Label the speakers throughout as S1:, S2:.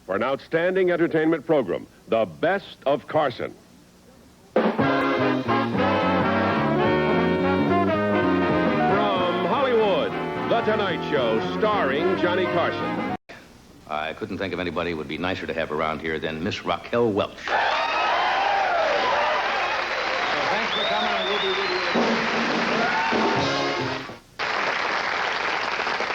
S1: for an outstanding entertainment program, The Best of Carson. From Hollywood, The Tonight Show, starring Johnny Carson.
S2: I couldn't think of anybody who would be nicer to have around here than Miss Raquel Welch. So thanks for coming, and we'll be with you.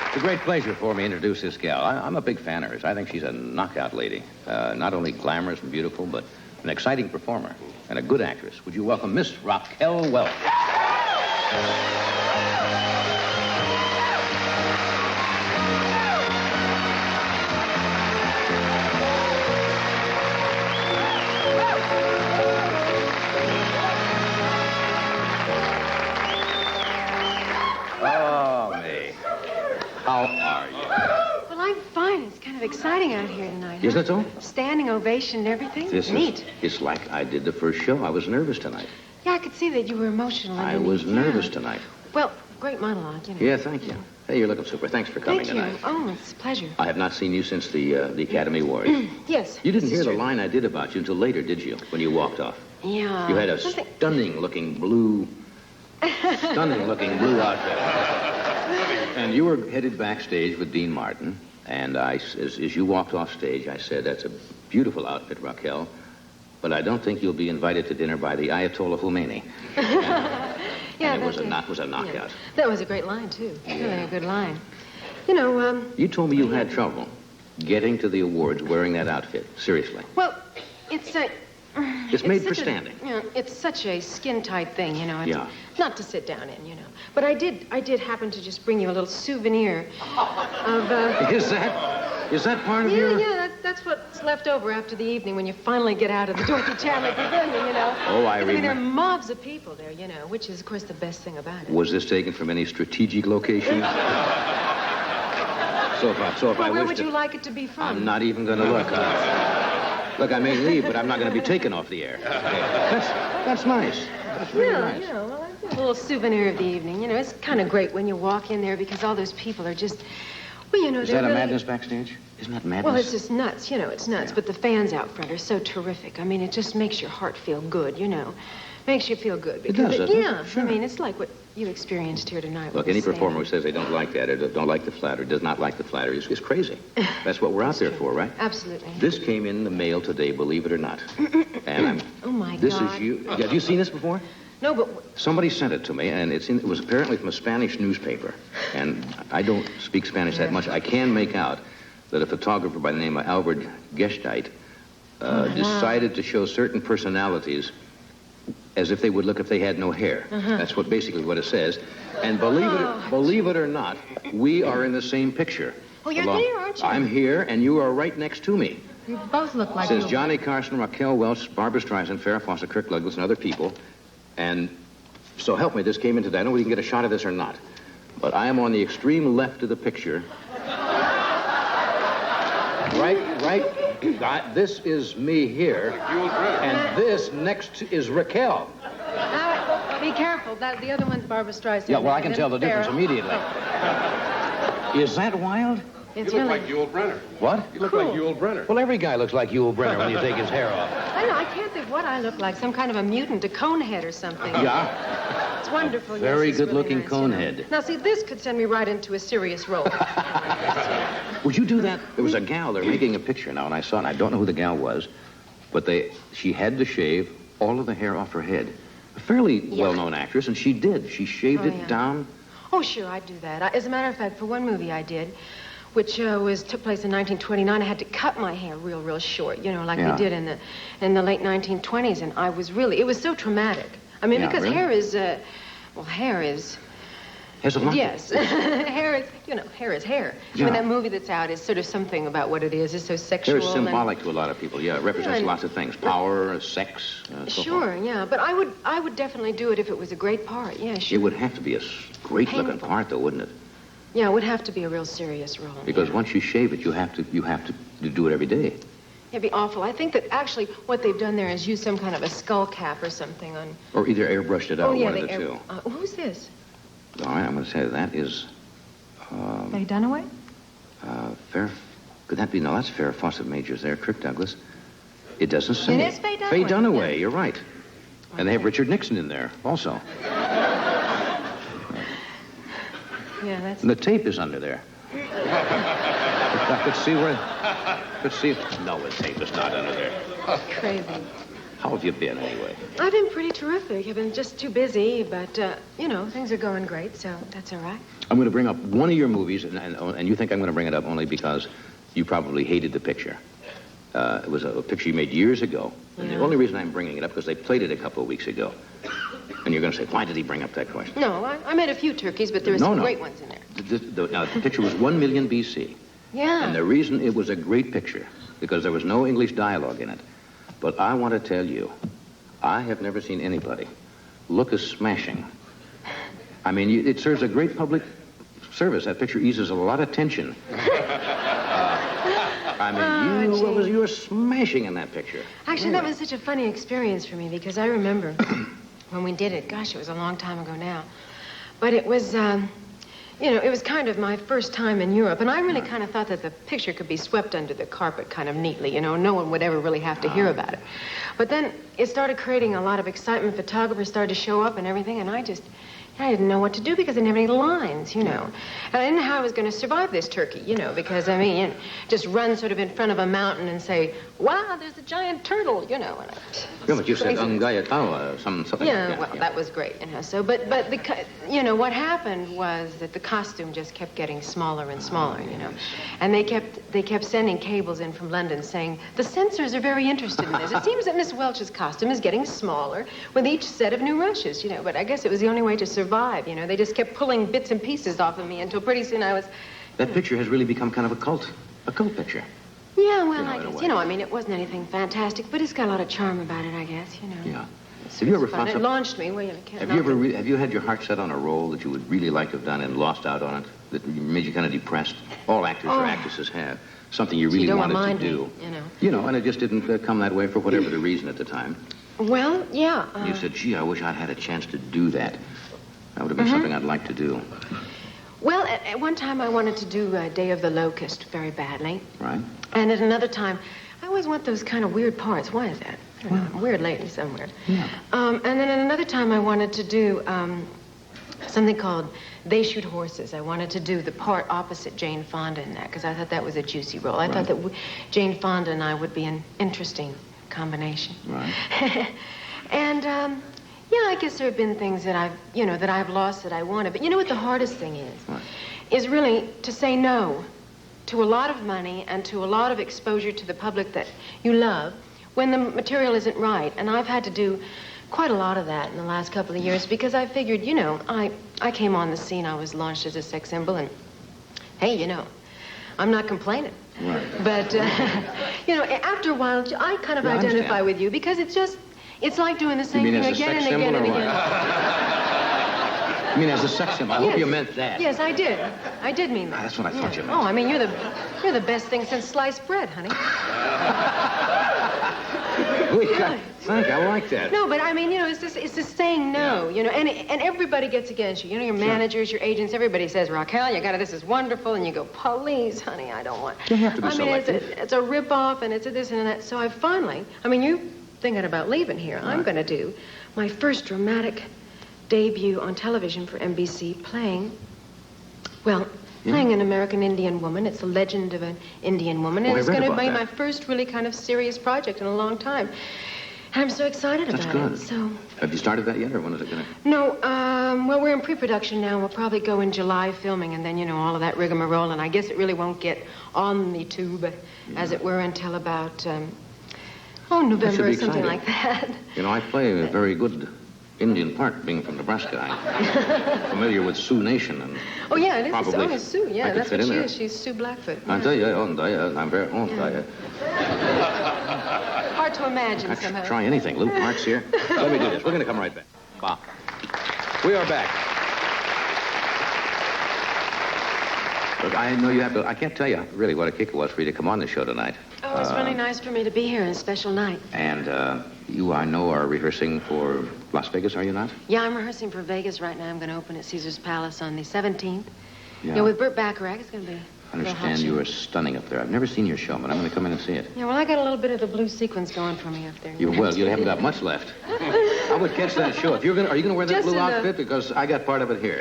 S2: It's a great pleasure for me to introduce this gal. I'm a big fan of hers. I think she's a knockout lady. Not only glamorous and beautiful, but an exciting performer and a good actress. Would you welcome Miss Raquel Welch? How are you?
S3: Well, I'm fine. It's kind of exciting out here tonight.
S2: Isn't it so?
S3: Standing ovation and everything.
S2: This
S3: neat.
S2: It's like I did the first show. I was nervous tonight.
S3: Yeah, I could see that you were emotional.
S2: I was nervous tonight.
S3: Well, great monologue, you know.
S2: Yeah, thank you. Hey, you're looking super. Thanks for coming tonight.
S3: Thank you. Oh, it's a pleasure.
S2: I have not seen you since the Academy Awards.
S3: Yes.
S2: You didn't hear the line I did about you until later, did you, when you walked off?
S3: Yeah.
S2: You had a stunning-looking blue outfit. And you were headed backstage with Dean Martin, and as you walked off stage, I said, "That's a beautiful outfit, Raquel, but I don't think you'll be invited to dinner by the Ayatollah Khomeini." And it was a knockout.
S3: Yeah. That was a great line, too. Yeah. Really a good line. You know,
S2: You told me you had trouble getting to the awards wearing that outfit. Seriously.
S3: Well, it's
S2: made for standing.
S3: It's such a skin-tight thing, you know.
S2: Yeah.
S3: Not to sit down in, you know. But I did happen to just bring you a little souvenir of...
S2: Is that part of your...
S3: Yeah, that's what's left over after the evening when you finally get out of the Dorothy Chandler Pavilion, you know.
S2: Oh, I remember.
S3: There are mobs of people there, you know, which is, of course, the best thing about it.
S2: Was this taken from any strategic location? So if I
S3: where
S2: wish
S3: would you like it to be from?
S2: I'm not even going to look. Look, I may leave, but I'm not going to be taken off the air. That's nice. That's really nice.
S3: You know, well, a little souvenir of the evening. You know, it's kind of great when you walk in there because all those people are just, well, you know,
S2: Is
S3: they're
S2: that
S3: really...
S2: a madness backstage? Isn't that madness?
S3: Well, it's just nuts. You know, it's nuts.
S2: Yeah.
S3: But the fans out front are so terrific. I mean, it just makes your heart feel good, you know. Makes you feel good. Because
S2: It does, doesn't it?
S3: Yeah.
S2: Sure.
S3: I mean, it's like what you experienced here tonight.
S2: Look,
S3: with
S2: any
S3: the
S2: performer who
S3: stand.
S2: says they don't like that or don't like the flattery, does not like the flattery, is crazy. That's what we're out there for, right?
S3: Absolutely.
S2: This came in the mail today, believe it or not. And
S3: Oh, my
S2: This
S3: God.
S2: is you. Have you seen this before?
S3: No, but...
S2: Somebody sent it to me, and it was apparently from a Spanish newspaper. And I don't speak Spanish that much. I can make out that a photographer by the name of Albert Gesteit decided to show certain personalities as if they would look if they had no hair. That's basically what it says. And believe it or not, we are in the same picture.
S3: Oh, you're there, aren't you?
S2: I'm here, and you are right next to me.
S3: You both look like...
S2: It says Johnny Carson, Raquel Welch, Barbara Streisand, Farrah Fawcett, Kirk Douglas, and other people. And so help me, this came in today. I don't know if we can get a shot of this or not. But I am on the extreme left of the picture. Right. This is me here. And this next is Raquel.
S3: Be careful. The other one's Barbara Streisand.
S2: Yeah, well, I can tell the difference
S3: Farrah.
S2: immediately. Is that wild?
S1: You look like Yul Brynner.
S2: What?
S1: You look like Yul Brynner.
S2: Well, every guy looks like Yul Brynner when you take his hair off.
S3: I know. I can't think what I look like. Some kind of a mutant, a conehead or something.
S2: Yeah?
S3: It's wonderful.
S2: A very
S3: yes, it's
S2: good-looking
S3: really nice,
S2: conehead.
S3: You know. Now, see, this could send me right into a serious role.
S2: Would you do that? There was a gal, they're making a picture now, and I saw it. I don't know who the gal was, but she had to shave all of the hair off her head. A fairly well-known actress, and she did. She shaved it down.
S3: Oh, sure, I'd do that. As a matter of fact, for one movie I did, which took place in 1929, I had to cut my hair real short, you know, like they did in the late 1920s, and it was so traumatic. I mean, because
S2: really?
S3: hair is,
S2: Has it not?
S3: yes, hair is hair.
S2: Yeah.
S3: I mean, that movie that's out is sort of something about what it is. It's so sexual.
S2: Hair is symbolic to a lot of people, yeah. It represents
S3: and-
S2: lots of things. Power, sex, so
S3: Sure,
S2: forth.
S3: yeah, but I would definitely do it if it was a great part. Yeah, sure.
S2: It would have to be a great-looking
S3: Painful.
S2: part, though, wouldn't it?
S3: Yeah, it would have to be a real serious role.
S2: Because once you shave it, you have to do it every day.
S3: It'd be awful. I think that actually what they've done there is use some kind of a skull cap or something on...
S2: Or either airbrushed it out, one of the two.
S3: Who's this?
S2: All right, I'm going to say that is...
S3: Faye Dunaway?
S2: Could that be? No, that's Farrah Fawcett Major's there. Kirk Douglas. It doesn't say.
S3: It is Faye Dunaway.
S2: Faye Dunaway,
S3: Yeah.
S2: you're right. And they have Richard Nixon in there also.
S3: Yeah, that's...
S2: And the tape is under there. I could see where... No, the tape is not under there.
S3: crazy.
S2: How have you been, anyway?
S3: I've been pretty terrific. I've been just too busy, but, you know, things are going great, so that's all right.
S2: I'm going to bring up one of your movies, and you think I'm going to bring it up only because you probably hated the picture. It was a picture you made years ago. And the only reason I'm bringing it up, because they played it a couple of weeks ago. And you're going to say, why did he bring up that question?
S3: No, I made a few turkeys, but there were some great ones in there.
S2: Now, the picture was 1 million BC.
S3: Yeah.
S2: And the reason it was a great picture, because there was no English dialogue in it. But I want to tell you, I have never seen anybody look as smashing. I mean, it serves a great public service. That picture eases a lot of tension. I mean, you were smashing in that picture.
S3: Actually, that was such a funny experience for me, because I remember when we did it. Gosh, it was a long time ago now. But it was, you know, it was kind of my first time in Europe, and I really kind of thought that the picture could be swept under the carpet kind of neatly, you know, no one would ever really have to hear about it. But then it started creating a lot of excitement. Photographers started to show up and everything, and I didn't know what to do because I didn't have any lines, you know. And I didn't know how I was going to survive this turkey, you know, because, I mean, you know, just run sort of in front of a mountain and say, wow, there's a giant turtle, you know. And
S2: yeah, but you said Ungayatawa, something
S3: yeah,
S2: like that.
S3: Well, that was great, you know. So, but you know, what happened was that the costume just kept getting smaller and smaller, you know. And they kept sending cables in from London saying, the censors are very interested in this. It seems that Miss Welch's costume is getting smaller with each set of new rushes, you know. But I guess it was the only way to survive, you know. They just kept pulling bits and pieces off of me until pretty soon I was...
S2: That picture has really become kind of a cult picture.
S3: Yeah, well, I guess, you know, I mean, it wasn't anything fantastic, but it's got a lot of charm about it, I guess, you know.
S2: Yeah. Have you ever found
S3: It
S2: something...
S3: launched me. Well, you can't
S2: have you had your heart set on a role that you would really like to have done and lost out on it, that made you kind of depressed? All actors or actresses have. Something you really wanted to do.
S3: Me, you know.
S2: You know, and it just didn't come that way for whatever the reason at the time.
S3: Well, yeah.
S2: You said, gee, I wish I'd had a chance to do that. That would have been something I'd like to do.
S3: Well, at one time I wanted to do Day of the Locust very badly.
S2: Right.
S3: And at another time, I always want those kind of weird parts. Why is that? I don't know. I'm weird lately somewhere.
S2: Yeah.
S3: And then at another time I wanted to do something called They Shoot Horses. I wanted to do the part opposite Jane Fonda in that, because I thought that was a juicy role. I thought that Jane Fonda and I would be an interesting combination.
S2: Right.
S3: And, yeah, I guess there have been things that I've lost that I wanted. But you know what the hardest thing is?
S2: What?
S3: Is really to say no to a lot of money and to a lot of exposure to the public that you love when the material isn't right. And I've had to do quite a lot of that in the last couple of years because I figured, you know, I came on the scene, I was launched as a sex symbol, and hey, you know, I'm not complaining.
S2: Right.
S3: But, you know, after a while, I kind of identify with you because it's like doing the same thing again and again and again.
S2: You mean as a sex symbol? I hope you meant that.
S3: Yes, I did. I did mean that.
S2: That's what I thought you meant.
S3: Oh, I mean, you're the best thing since sliced bread, honey.
S2: Thank you. I like that.
S3: No, but I mean, you know, it's just saying no, you know, and everybody gets against you. You know, your managers, your agents, everybody says, Raquel, this is wonderful, and you go, please, honey, I don't want.
S2: You have to be selective.
S3: It's a rip-off, and it's a this and that. So you're thinking about leaving here. Right. I'm going to do my first dramatic debut on television for NBC playing an American Indian woman. It's a legend of an Indian woman, and it's going to be my first really kind of serious project in a long time. And I'm so excited about it.
S2: That's good.
S3: So,
S2: have you started that yet, or when is it going to?
S3: No, well, we're in pre-production now. We'll probably go in July filming, and then, you know, all of that rigmarole, and I guess it really won't get on the tube, as it were, until about, November or something like that.
S2: You know, I play a very good Indian part, being from Nebraska. I'm familiar with Sioux Nation, and
S3: oh yeah, it is.
S2: Probably
S3: Sue. Yeah, that's what she is. She's Sue Blackfoot. Yeah.
S2: I tell you, I'm very.
S3: Hard to imagine somehow.
S2: Try anything. Little parts here. Let me do this. We're going to come right back. Bah. We are back. Look, I know you have to. I can't tell you really what a kick it was for you to come on the show tonight.
S3: Oh, it's really nice for me to be here on a special night.
S2: And you, I know, are rehearsing for Las Vegas, are you not?
S3: Yeah, I'm rehearsing for Vegas right now. I'm going to open at Caesar's Palace on the 17th.
S2: Yeah.
S3: You know, with Burt Bacharach. It's going to be
S2: I understand you are stunning up there. I've never seen your show, but I'm going to come in and see it.
S3: Yeah, well, I got a little bit of the blue sequence going for me up there.
S2: You haven't got much left. I would catch that show. Are you going to wear that blue outfit? Because I got part of it here.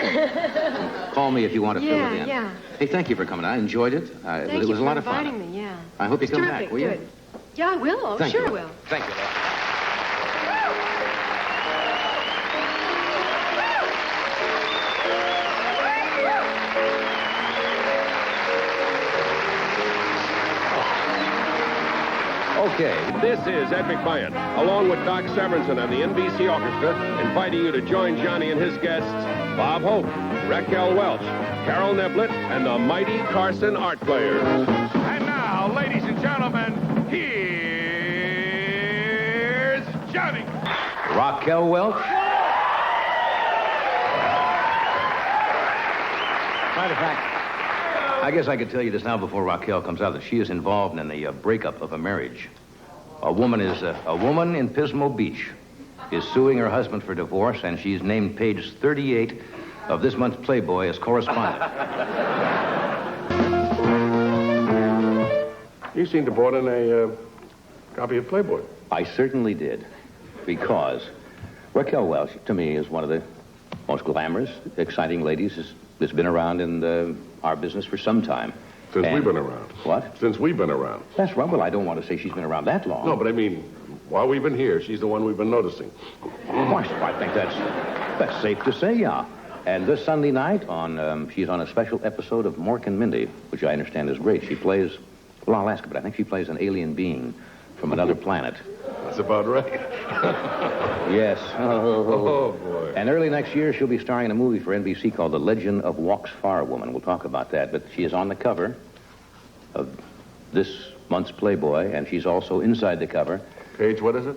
S2: Call me if you want to fill it in.
S3: Yeah.
S2: Hey, thank you for coming. I enjoyed it. It was a lot of fun.
S3: Thank you for inviting me, yeah.
S2: I hope you come
S3: terrific,
S2: back, will you?
S3: Good. Yeah, I will. Oh,
S2: Thank
S3: sure
S2: you.
S3: I will.
S2: Thank you.
S1: Okay, this is Ed McMahon, along with Doc Severinsen and the NBC Orchestra, inviting you to join Johnny and his guests, Bob Hope, Raquel Welch, Carol Neblett, and the mighty Carson Art Players.
S4: And now, ladies and gentlemen, here's Johnny.
S2: Raquel Welch. Matter of fact, I guess I could tell you this now before Raquel comes out that she is involved in the breakup of a marriage. A woman in Pismo Beach is suing her husband for divorce, and she's named page 38 of this month's Playboy as correspondent.
S1: You seem to brought in a copy of Playboy.
S2: I certainly did, because Raquel Welch, to me, is one of the most glamorous, exciting ladies that's been around in our business for some time.
S1: Since we've been around.
S2: What?
S1: Since we've been around.
S2: That's right. Well, I don't want to say she's been around that long.
S1: No, but I mean, while we've been here, she's the one we've been noticing.
S2: I think that's safe to say, yeah. And this Sunday night, she's on a special episode of Mork and Mindy, which I understand is great. She plays, well, I'll ask her, but I think she plays an alien being from another planet.
S1: That's about right.
S2: Yes.
S1: Oh, boy.
S2: And early next year, she'll be starring in a movie for NBC called The Legend of Walks Far Woman. We'll talk about that. But she is on the cover of this month's Playboy, and she's also inside the cover.
S1: Page, what is it?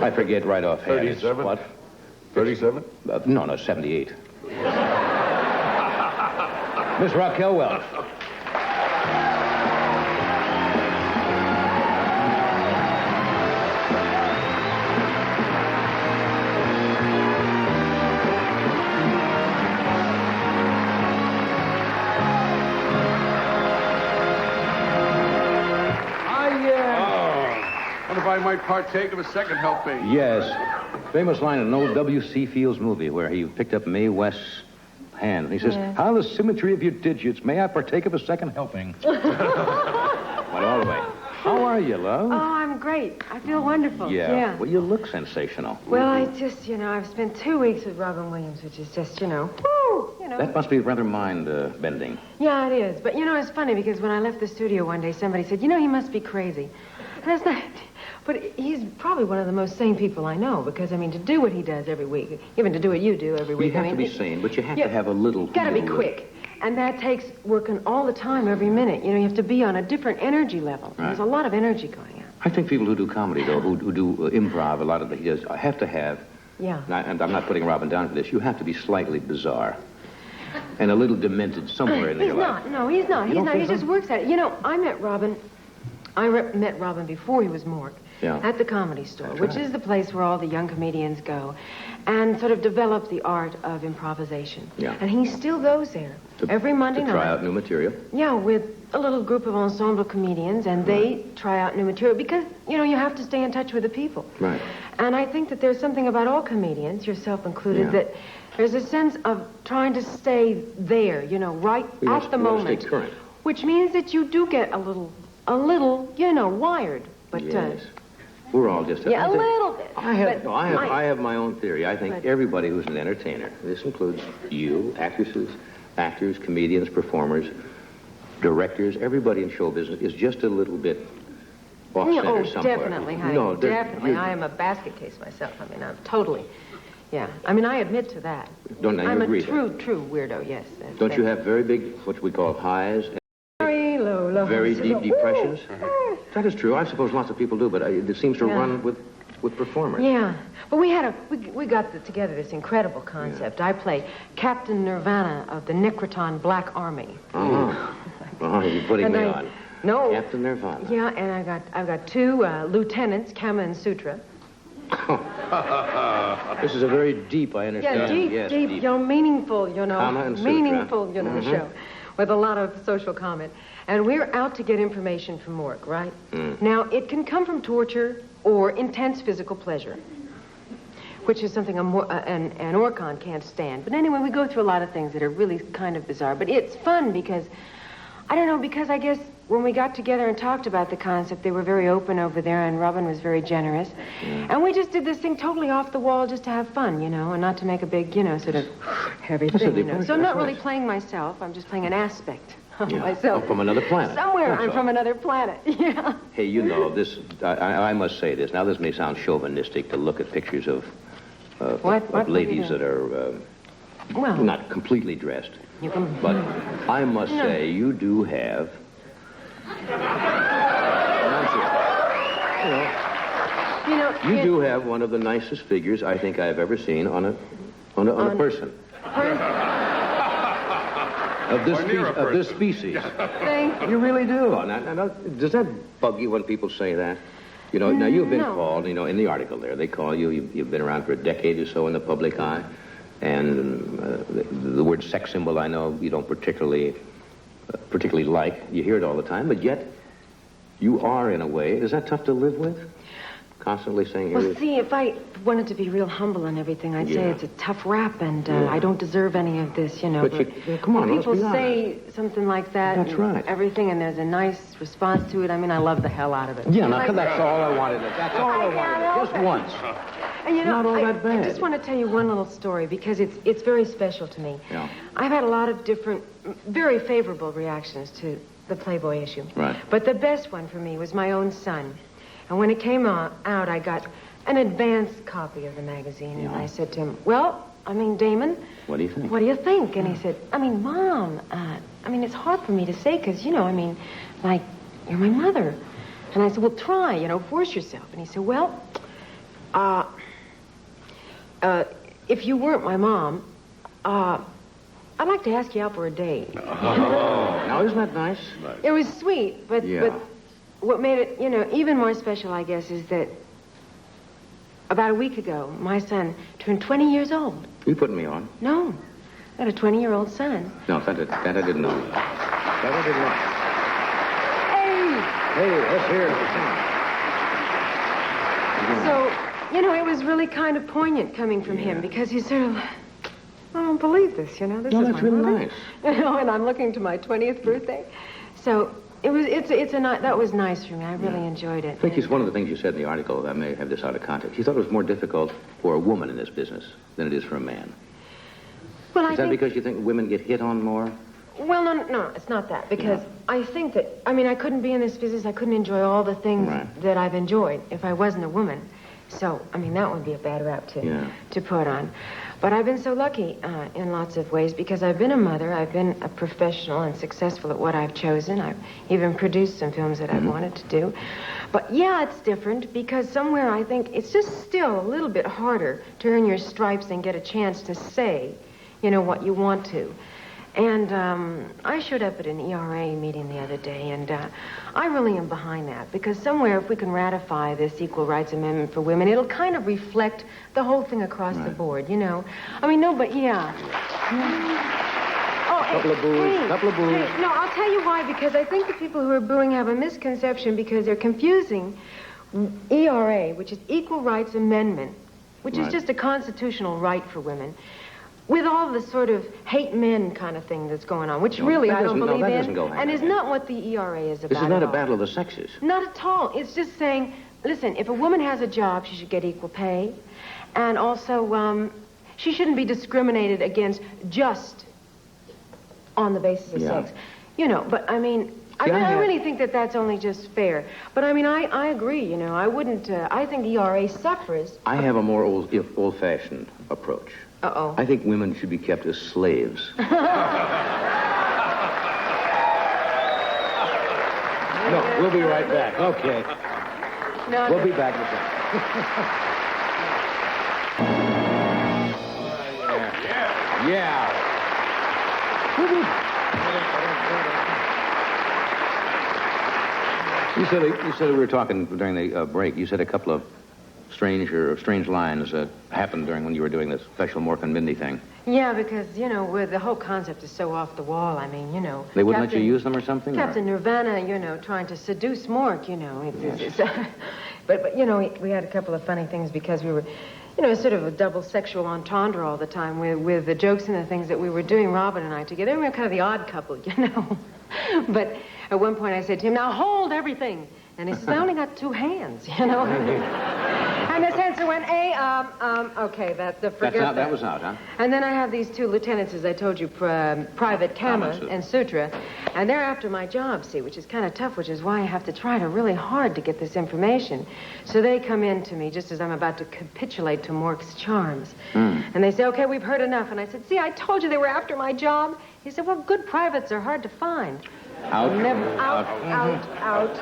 S2: I forget right offhand.
S1: 37?
S2: What?
S1: 37?
S2: No, 78. Miss Raquel Welch.
S4: If I might partake of a second helping.
S2: Yes. Famous line in an old W.C. Fields movie where he picked up Mae West's hand. He says, "How the symmetry of your digits. May I partake of a second helping?" Went all the way. How are you, love?
S3: Oh, I'm great. I feel wonderful.
S2: Yeah. Well, you look sensational.
S3: Well, I just, I've spent 2 weeks with Robin Williams, which is just, woo,
S2: That must be rather mind-bending.
S3: Yeah, it is. But, it's funny because when I left the studio one day, somebody said, he must be crazy. And that's not... But he's probably one of the most sane people I know because, to do what he does every week, even to do what you do every week.
S2: You have to be sane, but you have to have a little...
S3: Got to be quick. And that takes working all the time, every minute. You have to be on a different energy level.
S2: Right.
S3: There's a lot of energy going on.
S2: I think people who do comedy, though, who do improv, a lot of he does, have to have...
S3: Yeah.
S2: And I'm not putting Robin down for this. You have to be slightly bizarre and a little demented somewhere in your life.
S3: No, he's not. He's not. He just works at it. I met Robin. Met Robin before he was Mork.
S2: Yeah.
S3: At the Comedy Store,
S2: That's
S3: which
S2: right.
S3: is the place where all the young comedians go and sort of develop the art of improvisation.
S2: Yeah.
S3: And he still goes there every Monday night.
S2: To try out new material.
S3: Yeah, with a little group of ensemble comedians, and they try out new material because, you have to stay in touch with the people.
S2: Right.
S3: And I think that there's something about all comedians, yourself included, that there's a sense of trying to stay there, right at the moment.
S2: Stay current.
S3: Which means that you do get a little, wired. But,
S2: Yes. We're all just...
S3: a little bit.
S2: I have my own theory. I think everybody who's an entertainer, this includes you, actresses, actors, comedians, performers, directors, everybody in show business is just a little bit off-center somewhere.
S3: Definitely, honey.
S2: No,
S3: definitely. I am a basket case myself. I'm totally... Yeah. I admit to that.
S2: Don't you
S3: I'm
S2: agree?
S3: a true weirdo, yes.
S2: Don't you have very big, what we call highs,
S3: Very low,
S2: very deep depressions? That is true. I suppose lots of people do, but it seems to run with performers.
S3: Yeah. But we got together this incredible concept. I play Captain Nirvana of the Necroton Black Army.
S2: You're putting me on.
S3: No.
S2: Captain Nirvana.
S3: Yeah, and I've got two lieutenants, Kama and Sutra.
S2: This is a very deep, I understand.
S3: Yeah, deep, meaningful,
S2: Kama and Sutra.
S3: meaningful, show. with a lot of social comment. And we're out to get information from work, right? Now, it can come from torture or intense physical pleasure, which is something an Orcon can't stand. But anyway, we go through a lot of things that are really kind of bizarre. But it's fun because, I don't know, because I guess when we got together and talked about the concept, they were very open over there, and Robin was very generous. And we just did this thing totally off the wall just to have fun, you know, and not to make a big, you know, sort of heavy thing, you know. So I'm not really playing myself. I'm just playing an aspect of myself.
S2: Oh, from another planet.
S3: Somewhere I'm from another planet, yeah.
S2: Hey, you know, this, I must say this. Now, this may sound chauvinistic to look at pictures of ladies that are not completely dressed. But I must say, you do have... You do have one of the nicest figures I think I've ever seen on a person. Of this species.
S3: Thank you.
S2: You really do. Now, does that bug you when people say that? You know, now you've been called, you know, in the article there, they call you, you've been around for a decade or so in the public eye, and the word sex symbol, I know you don't particularly like. You hear it all the time, but yet you are, in a way. Is that tough to live with? Constantly saying...
S3: Well, see, if I wanted to be real humble and everything, I'd say it's a tough rap, and I don't deserve any of this, you know.
S2: But come on,
S3: people say something like that,
S2: that's right.
S3: Everything, and there's a nice response to it. I mean, I love the hell out of it.
S2: Yeah, that's all I wanted. That's all I wanted. Just once.
S3: And you know,
S2: not all that bad.
S3: I just want to tell you one little story because it's very special to me.
S2: Yeah.
S3: I've had a lot of different, very favorable reactions to the Playboy issue.
S2: Right.
S3: But the best one for me was my own son. And when it came out, I got an advanced copy of the magazine, and I said to him, well, I mean, Damon...
S2: What do you think?
S3: What do you think? And he said, I mean, Mom, it's hard for me to say because, you know, I mean, like, you're my mother. And I said, well, try, you know, force yourself. And he said, well, if you weren't my mom, I'd like to ask you out for a date.
S2: Now, isn't that nice?
S3: It was sweet, but what made it, you know, even more special, I guess, is that about a week ago, my son turned 20 years old.
S2: You putting me on?
S3: No. I got a 20-year-old son.
S2: No, that I didn't know. That I didn't know. Hey, let's hear it.
S3: So, you know, it was really kind of poignant coming from him because he's sort of, I don't believe this, you know. This is
S2: that's
S3: my
S2: really
S3: mother.
S2: nice.
S3: You know, and I'm looking to my 20th birthday. So that was nice for me. I really enjoyed it.
S2: I think it's one of the things you said in the article. I may have this out of context. You thought it was more difficult for a woman in this business than it is for a man.
S3: Well,
S2: is that because you think women get hit on more?
S3: Well, no, it's not that. Because I think that, I mean, I couldn't be in this business. I couldn't enjoy all the things that I've enjoyed if I wasn't a woman. So, I mean, that would be a bad rap to put on. But I've been so lucky in lots of ways because I've been a mother. I've been a professional and successful at what I've chosen. I've even produced some films that I've wanted to do. But, yeah, it's different because somewhere I think it's just still a little bit harder to earn your stripes and get a chance to say, you know, what you want to. And I showed up at an ERA meeting the other day, and I really am behind that because somewhere if we can ratify this Equal Rights Amendment for women, it'll kind of reflect the whole thing across the board, you know. I mean, no, but
S2: Couple of boos.
S3: Hey, no, I'll tell you why, because I think the people who are booing have a misconception because they're confusing ERA, which is Equal Rights Amendment, which is just a constitutional right for women, with all the sort of hate men kind of thing that's going on, which really I don't believe in, and is not what the ERA is about.
S2: This is not a battle of the sexes.
S3: Not at all. It's just saying, listen, if a woman has a job, she should get equal pay, and also she shouldn't be discriminated against just on the basis of sex. You know, but I mean, I really think that that's only just fair. But I mean, I agree, you know, I wouldn't, I think ERA suffers.
S2: I have a more old-fashioned approach.
S3: Uh-oh.
S2: I think women should be kept as slaves. No, we'll be right back. Okay. We'll be back in a second. Yeah. You said we were talking during the break. You said a couple of strange lines that happened when you were doing this special Mork and Mindy thing?
S3: Yeah, because, the whole concept is so off the wall. I mean,
S2: They wouldn't let you use them or something?
S3: Captain Nirvana, trying to seduce Mork, But we had a couple of funny things because we were, sort of a double sexual entendre all the time with the jokes and the things that we were doing, Robin and I together. We were kind of the odd couple, But at one point I said to him, now hold everything. And he says, I only got 2 hands, And the censor went, okay, forget that.
S2: That was out, huh?
S3: And then I have these 2 lieutenants, as I told you, Private Kama and Sutra, and they're after my job, see, which is kind of tough, which is why I have to try really hard to get this information. So they come in to me just as I'm about to capitulate to Mork's charms. And they say, okay, we've heard enough. And I said, see, I told you they were after my job. He said, well, good privates are hard to find.
S2: Out.
S3: Out.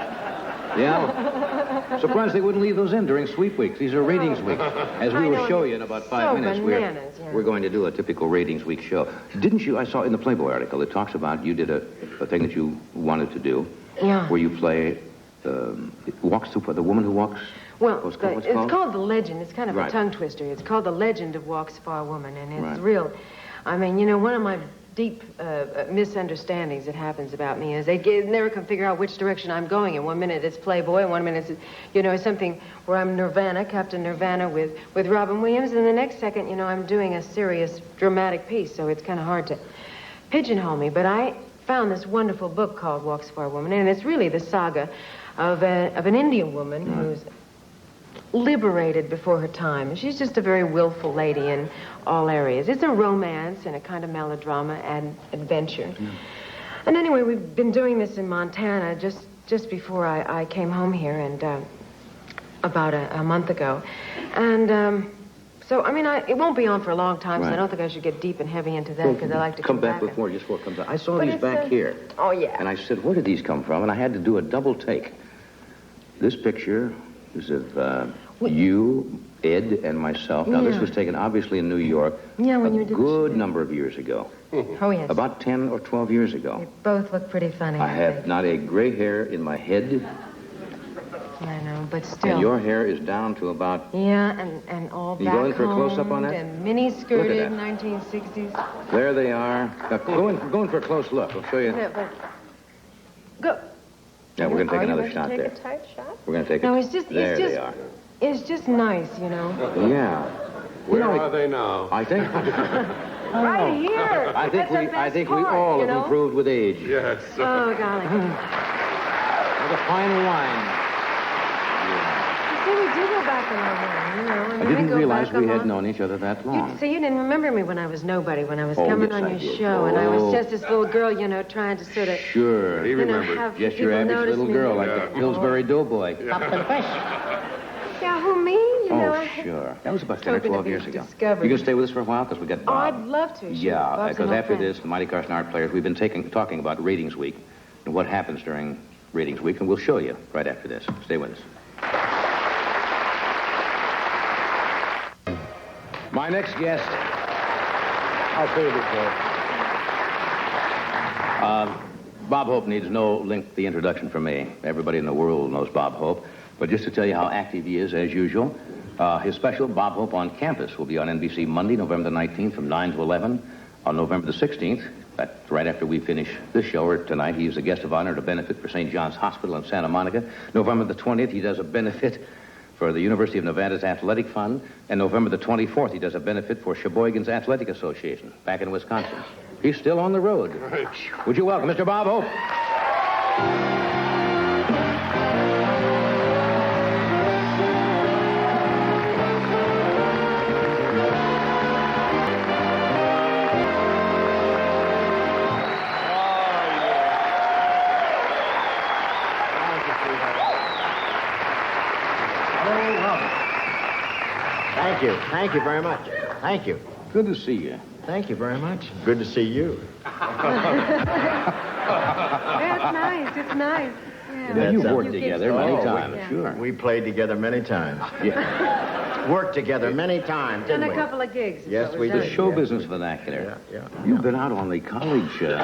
S2: Yeah. Surprised they wouldn't leave those in during sweep weeks. These are ratings weeks. As we will show you in about 5 minutes, we're going to do a typical ratings week show. Didn't you, I saw in the Playboy article, it talks about you did a thing that you wanted to do.
S3: Yeah.
S2: Where you play, the woman who walks...
S3: Well, it's called The Legend. It's kind of a tongue twister. It's called The Legend of Walks Far Woman, and it's real. I mean, one of my deep misunderstandings that happens about me is they never can figure out which direction I'm going in. 1 minute it's Playboy, and 1 minute it's, something where I'm Nirvana, Captain Nirvana with Robin Williams, and the next second, I'm doing a serious, dramatic piece, so it's kind of hard to pigeonhole me. But I found this wonderful book called Walks Far Woman, and it's really the saga of an Indian woman who's liberated before her time. She's just a very willful lady in all areas. It's a romance and a kind of melodrama and adventure. And anyway, we've been doing this in Montana just before I came home here, and about a month ago. And so, I mean, it won't be on for a long time, so I don't think I should get deep and heavy into that, because I like to come back before
S2: it comes out. I saw these back here.
S3: Oh, yeah.
S2: And I said, where did these come from? And I had to do a double take. This picture is of you, Ed, and myself. Now, this was taken, obviously, in New York
S3: when you did
S2: a good number of years ago.
S3: Oh, yes.
S2: About 10 or 12 years ago.
S3: You both look pretty funny.
S2: I have not a gray hair in my head.
S3: I know, but still.
S2: And your hair is down to about...
S3: Yeah, and all back
S2: You going for a close-up on that?
S3: And mini-skirted 1960s.
S2: There they are. Now, going for a close look. I'll show you.
S3: Go.
S2: Yeah, we're going to take another shot there.
S3: Take a tight shot?
S2: We're going to take
S3: No,
S2: there they are.
S3: It's just nice,
S2: Yeah.
S1: Where are they now?
S2: I think...
S3: Right here.
S2: I think we all have improved with age.
S1: Yes.
S3: Oh, golly.
S2: With a fine wine.
S3: See, we do go back a long way,
S2: I didn't realize we had known each other that long.
S3: You didn't remember me when I was nobody, when I was coming on your show, and I was just this little girl, trying to sort of...
S2: Sure.
S1: He remembered.
S2: Just your average little girl, like the Pillsbury Doughboy.
S3: Yeah, who, me?
S2: Sure. That was about 10 or 12 years ago.
S3: Discovered.
S2: You can stay with us for a while, because we got Bob.
S3: I'd love to.
S2: Yeah, because after this, the Mighty Carson Art Players, we've been talking about Ratings Week and what happens during Ratings Week, and we'll show you right after this. Stay with us. My next guest,
S4: I'll say it before.
S2: Bob Hope needs no lengthy introduction from me. Everybody in the world knows Bob Hope. But just to tell you how active he is, as usual, his special, Bob Hope on Campus, will be on NBC Monday, November the 19th from 9 to 11. On November the 16th, that's right after we finish this show, or tonight, he's a guest of honor at a benefit for St. John's Hospital in Santa Monica. November the 20th, he does a benefit for the University of Nevada's Athletic Fund. And November the 24th, he does a benefit for Sheboygan's Athletic Association back in Wisconsin. He's still on the road. Right. Would you welcome Mr. Bob Hope?
S5: Thank you. Thank you very much. Thank you.
S2: Good to see you.
S5: Thank you very much. Good to see you.
S3: Yeah, it's nice. It's nice. Yeah.
S2: You've worked together many times, sure.
S5: We played together many times.
S2: Yeah.
S5: Worked together many times, didn't we?
S3: Done a couple of gigs.
S5: Yes, we
S2: The
S5: did.
S2: show business vernacular.
S5: Yeah.
S2: You've been out on the college tour,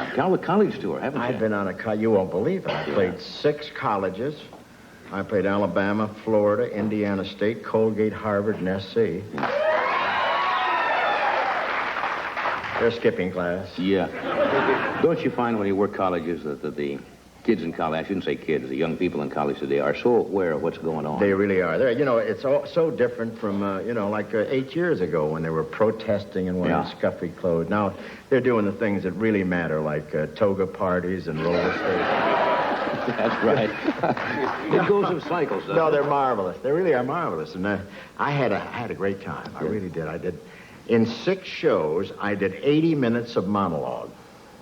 S2: haven't you?
S5: I've been on you won't believe it. I played 6 colleges I played Alabama, Florida, Indiana State, Colgate, Harvard, and SC. They're skipping class.
S2: Yeah. Don't you find when you work colleges that the kids in college, I shouldn't say kids, the young people in college today are so aware of what's going on?
S5: They really are. It's so different from, 8 years ago when they were protesting and wearing scuffy clothes. Now they're doing the things that really matter, like toga parties and roller skating.
S2: That's right. It goes in cycles, doesn't it?
S5: No, they're marvelous. They really are marvelous. And I had a great time. I really did. In 6 shows, I did 80 minutes of monologue.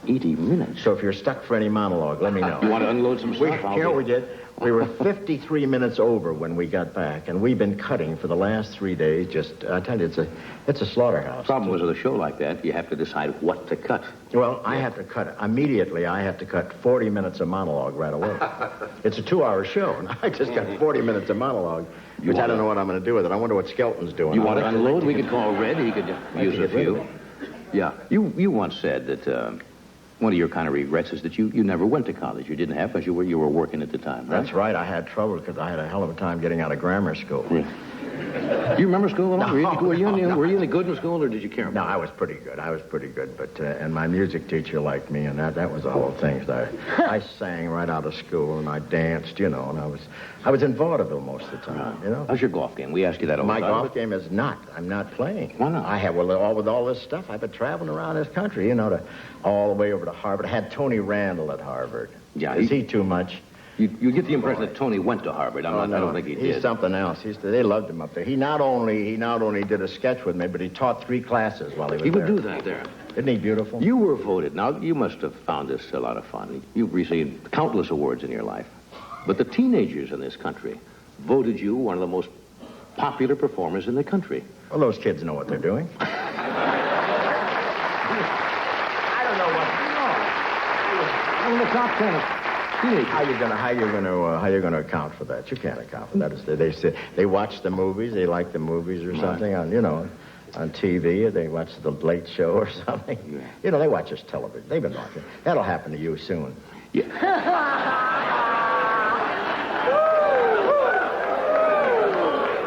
S2: 80 minutes?
S5: So if you're stuck for any monologue, let me know.
S2: You want to unload some stuff?
S5: We did. We were 53 minutes over when we got back, and we've been cutting for the last 3 days. I tell you, it's a slaughterhouse.
S2: The problem is with a show like that, you have to decide what to cut.
S5: Well, I have to cut immediately. I have to cut 40 minutes of monologue right away. It's a 2-hour show, and I just got 40 minutes of monologue, which I don't know what I'm going to do with it. I wonder what Skelton's doing.
S2: You want to unload? We could call Red. He could use a few. Yeah. You once said that one of your kind of regrets is that you never went to college. You didn't have because you were working at the time, right?
S5: That's right. I had trouble because I had a hell of a time getting out of grammar school.
S2: Yeah. You remember school at all? Were you any good in school, or did you care about it?
S5: No, I was pretty good. But and my music teacher liked me, and that was the whole thing. I sang right out of school, and I danced, and I was in vaudeville most of the time,
S2: How's your golf game? We asked you that all the time.
S5: My golf game is not. I'm not playing.
S2: Why not?
S5: I have, with all this stuff, I've been traveling around this country, all the way over to Harvard. I had Tony Randall at Harvard.
S2: Yeah.
S5: Is he too much?
S2: You get the impression that Tony went to Harvard. I don't think he did.
S5: He's something else. They loved him up there. He not only did a sketch with me, but he taught 3 classes while he was there.
S2: He would do that there.
S5: Isn't he beautiful?
S2: You were voted. Now, you must have found this a lot of fun. You've received countless awards in your life. But the teenagers in this country voted you one of the most popular performers in the country.
S5: Well, those kids know what they're doing. I don't know what.
S2: No. In the top 10 of teenagers.
S5: How you gonna account for that? You can't account for that. They watch the movies. They like the movies or something on TV, or they watch the Late Show or something. Yeah. They watch this television. They've been watching. That'll happen to you soon.
S2: Yeah.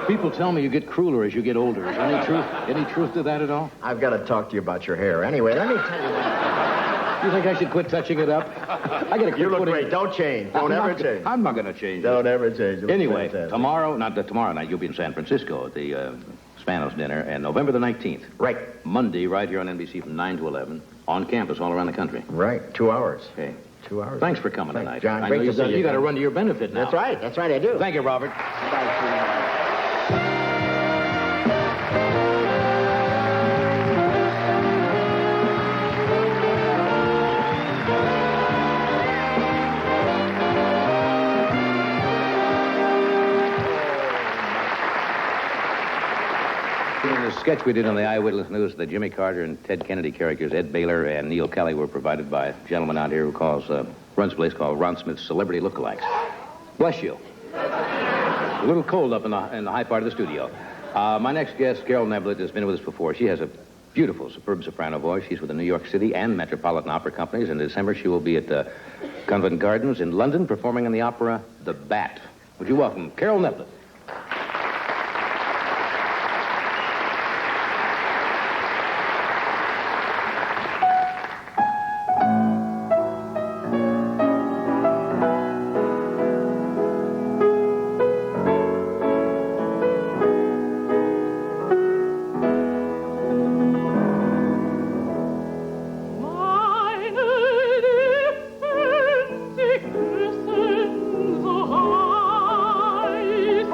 S2: People tell me you get crueler as you get older. Is there any truth to that at all?
S5: I've got to talk to you about your hair. Anyway, let me tell you what.
S2: You think I should quit touching it up? I gotta quit.
S5: You look great. Don't change. Don't ever change.
S2: I'm not going to change.
S5: Don't ever change.
S2: Anyway, tomorrow night, you'll be in San Francisco at the Spanos dinner, and November the 19th.
S5: Right.
S2: Monday, right here on NBC from 9 to 11, on campus all around the country.
S5: Right. 2 hours.
S2: Okay.
S5: 2 hours.
S2: Thanks for coming tonight.
S5: John,
S2: I know you got to run to your benefit now.
S5: That's right, I do.
S2: Thank you, Robert. The sketch we did on the Eyewitness News, the Jimmy Carter and Ted Kennedy characters, Ed Baylor and Neil Kelly, were provided by a gentleman out here who runs a place called Ron Smith's Celebrity Lookalikes. Bless you. A little cold up in the high part of the studio. My next guest, Carol Neblett, has been with us before. She has a beautiful, superb soprano voice. She's with the New York City and Metropolitan Opera Companies. In December, she will be at the Covent Gardens in London performing in the opera The Bat. Would you welcome Carol Neblett?
S6: Meine Lippen sind so heiß.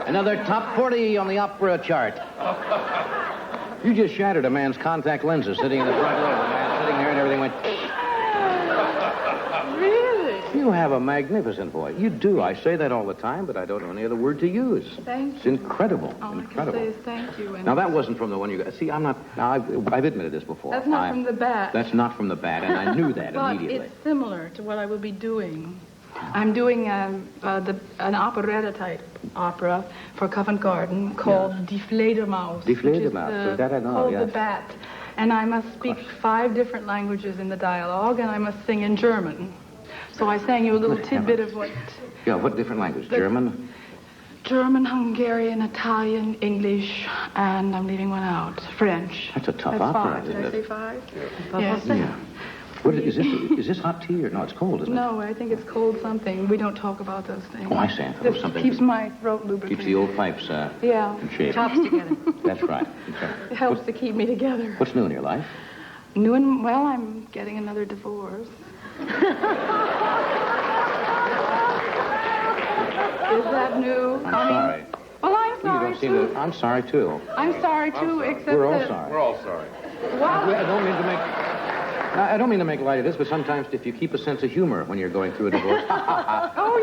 S2: Another top 40 on the opera chart. You just shattered a man's contact lenses sitting in the front row. The man sitting there and everything went...
S6: Really?
S2: You have a magnificent voice. You do. I say that all the time, but I don't know any other word to use.
S6: Thank you.
S2: It's incredible.
S6: All
S2: incredible.
S6: I can say is thank you.
S2: Now, that wasn't from the one you got. See, I'm not... Now, I've admitted this before.
S6: That's not from the bat.
S2: That's not from the bat, and I knew that
S6: but
S2: immediately.
S6: It's similar to what I will be doing. I'm doing an operetta-type opera for Covent Garden called Die Fledermaus.
S2: Die Fledermaus, that I know,
S6: called
S2: yes.
S6: The Bat. And I must speak 5 different languages in the dialogue, and I must sing in German. So I sang you a little tidbit of what...
S2: Yeah, what different language? German?
S6: German, Hungarian, Italian, English, and I'm leaving one out. French.
S2: That's a tough
S6: That's
S2: opera,
S6: 5.
S2: isn't
S6: Did I
S2: it?
S6: say 5?
S3: Yeah.
S6: Yes.
S2: Yeah. What is this hot tea or no? It's cold, isn't it?
S6: No, I think it's cold something. We don't talk about those things.
S2: Oh, I see.
S6: This
S2: Something
S6: keeps my throat lubricated.
S2: keeps the old pipes in shape.
S3: Chops together.
S2: That's right. Okay.
S6: It helps to keep me together.
S2: What's new in your life?
S6: New and well, I'm getting another divorce. Is that new?
S2: I'm sorry.
S6: Well, I'm
S2: You
S6: sorry
S2: don't seem
S6: too.
S2: to... I'm sorry, too.
S6: I'm sorry too, except
S2: We're all
S6: that...
S2: sorry.
S4: We're all sorry.
S6: Wow.
S2: I don't mean to make light of this, but sometimes if you keep a sense of humor when you're going through a divorce,
S6: Oh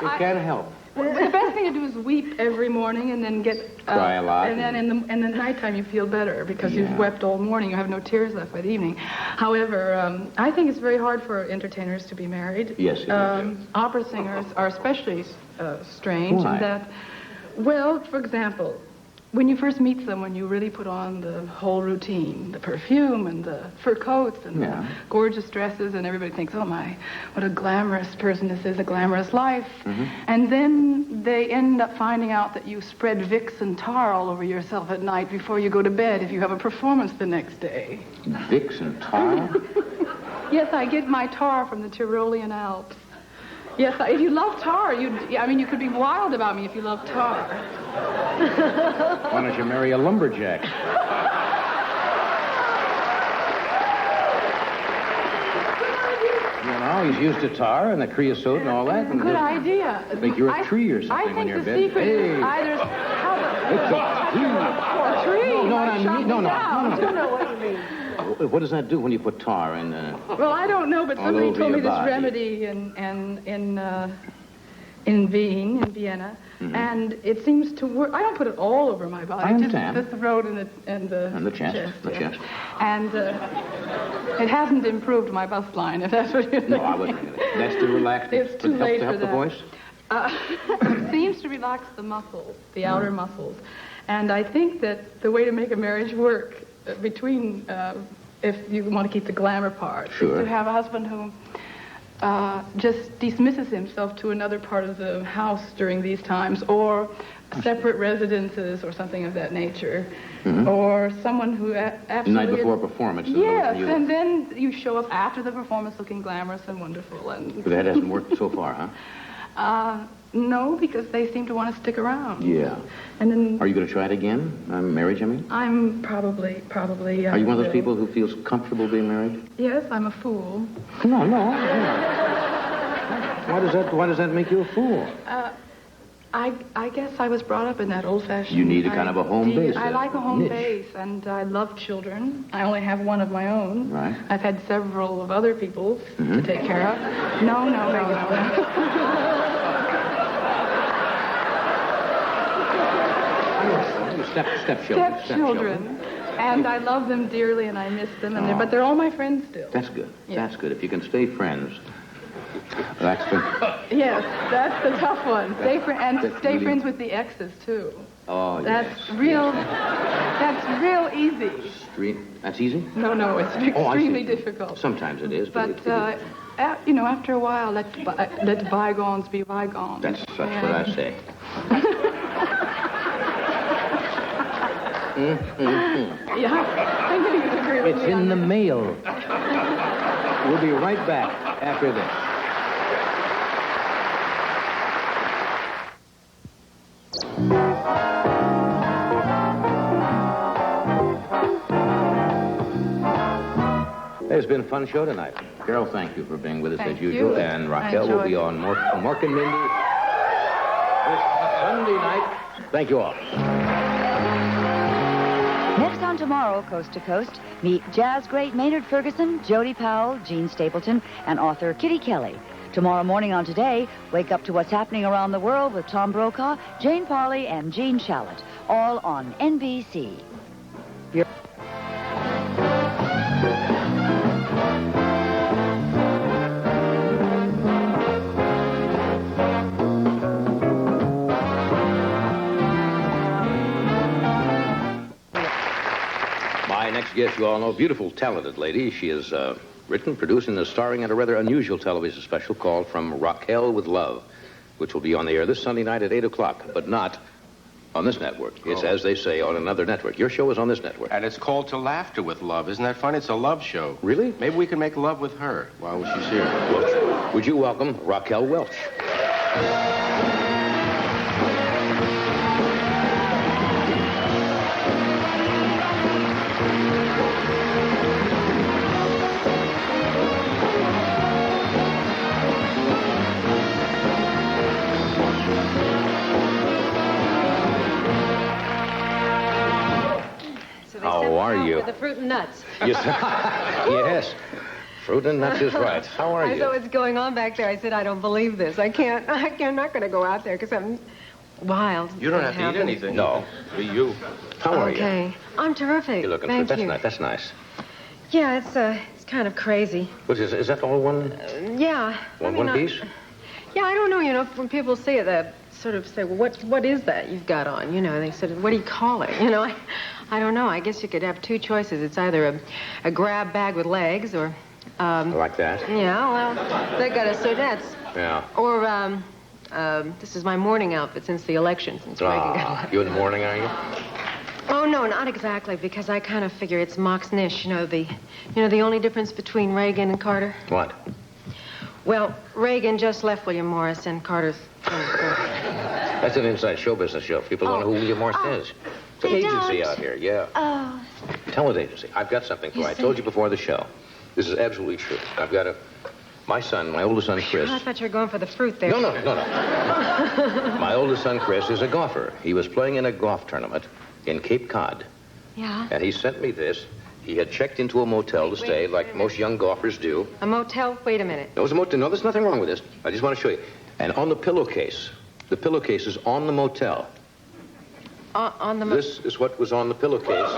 S6: yeah.
S2: it can't help.
S6: The best thing to do is weep every morning and then get...
S2: Cry a lot.
S6: And then in the nighttime you feel better because you've wept all morning. You have no tears left by the evening. However, I think it's very hard for entertainers to be married.
S2: Yes, it is.
S6: Opera singers are especially strange
S2: Why?
S6: in that, well, for example, when you first meet someone, you really put on the whole routine, the perfume and the fur coats and the gorgeous dresses, and everybody thinks, oh my, what a glamorous person this is, a glamorous life.
S2: Mm-hmm.
S6: And then they end up finding out that you spread Vicks and tar all over yourself at night before you go to bed if you have a performance the next day.
S2: Vicks and tar?
S6: Yes, I get my tar from the Tyrolean Alps. Yes, if you love tar, you could be wild about me if you love tar.
S2: Why don't you marry a lumberjack? You know, he's used to tar and the creosote and all that. And
S6: Good idea.
S2: think you're a tree or something when you're in bed.
S6: I think the secret is
S2: Hey.
S6: either...
S2: It's a tree.
S6: A tree?
S2: No, what I mean, no.
S6: I don't know what you mean.
S2: What does that do when you put tar in?
S6: Well, I don't know, but
S2: all
S6: somebody
S2: over
S6: told me
S2: your
S6: this
S2: body.
S6: remedy in Vienna, and it seems to work. I don't put it all over my body.
S2: I understand.
S6: Just the throat and the
S2: chest. The
S6: yeah.
S2: chest.
S6: And it hasn't improved my bust line, if that's what you think.
S2: No, I wasn't thinking that. That's to relax.
S6: It's too late
S2: to help
S6: for
S2: the
S6: that.
S2: voice.
S6: It seems to relax the muscles, the outer muscles. And I think that the way to make a marriage work between, if you want to keep the glamour part,
S2: Sure.
S6: is to have a husband who just dismisses himself to another part of the house during these times, or separate residences or something of that nature, or someone who
S2: The
S6: absolutely...
S2: night before a performance.
S6: Yes, and then you show up after the performance looking glamorous and wonderful. And
S2: But that hasn't worked so far, huh?
S6: no, because they seem to want to stick around.
S2: Yeah.
S6: And then
S2: Are you going to try it again? Marriage, I mean?
S6: I'm probably.
S2: Are you one of those people who feels comfortable being married?
S6: Yes, I'm a fool.
S2: No. Why does that make you a fool?
S6: I guess I was brought up in that old-fashioned...
S2: You need a kind of a home base.
S6: I like a home
S2: niche.
S6: base, and I love children. I only have one of my own.
S2: Right.
S6: I've had several of other people's to take care of. No.
S2: Stepchildren.
S6: And I love them dearly, and I miss them, but they're all my friends still.
S2: That's good.
S6: Yeah.
S2: That's good. If you can stay friends, that's good.
S6: Yes, that's the tough one. Stay friends with the exes, too.
S2: Oh,
S6: that's real easy.
S2: That's easy?
S6: No, it's extremely difficult.
S2: Sometimes it is.
S6: But after a while, let bygones be bygones.
S2: That's what I say.
S6: Yeah, I knew you'd agree with me.
S2: It's in the mail. We'll be right back after this. It's been a fun show tonight. Carol, thank you for being with us as usual. And Raquel will be on Mork and Mindy this Sunday night. Thank you all.
S7: Next on Tomorrow, Coast to Coast, meet jazz great Maynard Ferguson, Jody Powell, Gene Stapleton, and author Kitty Kelly. Tomorrow morning on Today, wake up to what's happening around the world with Tom Brokaw, Jane Parley, and Gene Shalit, all on NBC.
S2: Next guest, you all know, beautiful, talented lady. She is written, produced, and is starring in a rather unusual television special called From Raquel with Love, which will be on the air this Sunday night at 8 o'clock, but not on this network. It's, as they say, on another network. Your show is on this network.
S1: And it's called To Laughter with Love. Isn't that funny? It's a love show.
S2: Really?
S1: Maybe we can make love with her while she's here.
S2: Would you welcome Raquel Welch? How are you?
S3: The fruit and nuts.
S2: Yes. Fruit and nuts is right. How are you?
S3: I know what's going on back there. I said, I don't believe this. I'm not going to go out there because I'm wild.
S1: You don't have to eat anything.
S2: No.
S1: Be you.
S2: How are you?
S3: Okay. I'm terrific.
S2: You're looking
S3: Thank
S2: for
S3: you.
S2: That's nice.
S3: Yeah, it's kind of crazy.
S2: What is that all one?
S3: Yeah.
S2: One piece?
S3: Yeah, I don't know. When people see it, they sort of say, well, what is that you've got on? They said, what do you call it? I don't know. I guess you could have two choices. It's either a grab bag with legs or...
S2: like that?
S3: Yeah, well, they got a Sudettes.
S2: Yeah.
S3: Or, this is my morning outfit since the election, since Reagan got...
S2: You in the morning, are you?
S3: Oh, no, not exactly, because I kind of figure it's Mock's niche. The only difference between Reagan and Carter?
S2: What?
S3: Well, Reagan just left William Morris, and Carter's...
S2: That's an inside show business show. People don't know who William Morris is. It's an agency out here, yeah.
S7: Oh.
S2: Talent agency. I've got something for you. I told you before the show. This is absolutely true. I've got my oldest son, Chris.
S3: I thought you were going for the fruit there.
S2: No. My oldest son, Chris, is a golfer. He was playing in a golf tournament in Cape Cod.
S3: Yeah?
S2: And he sent me this. He had checked into a motel to stay, like most young golfers do.
S3: A motel? Wait a minute.
S2: No, it was a motel. No, there's nothing wrong with this. I just want to show you. And on the pillowcase is on the motel. This is what was on the pillowcase.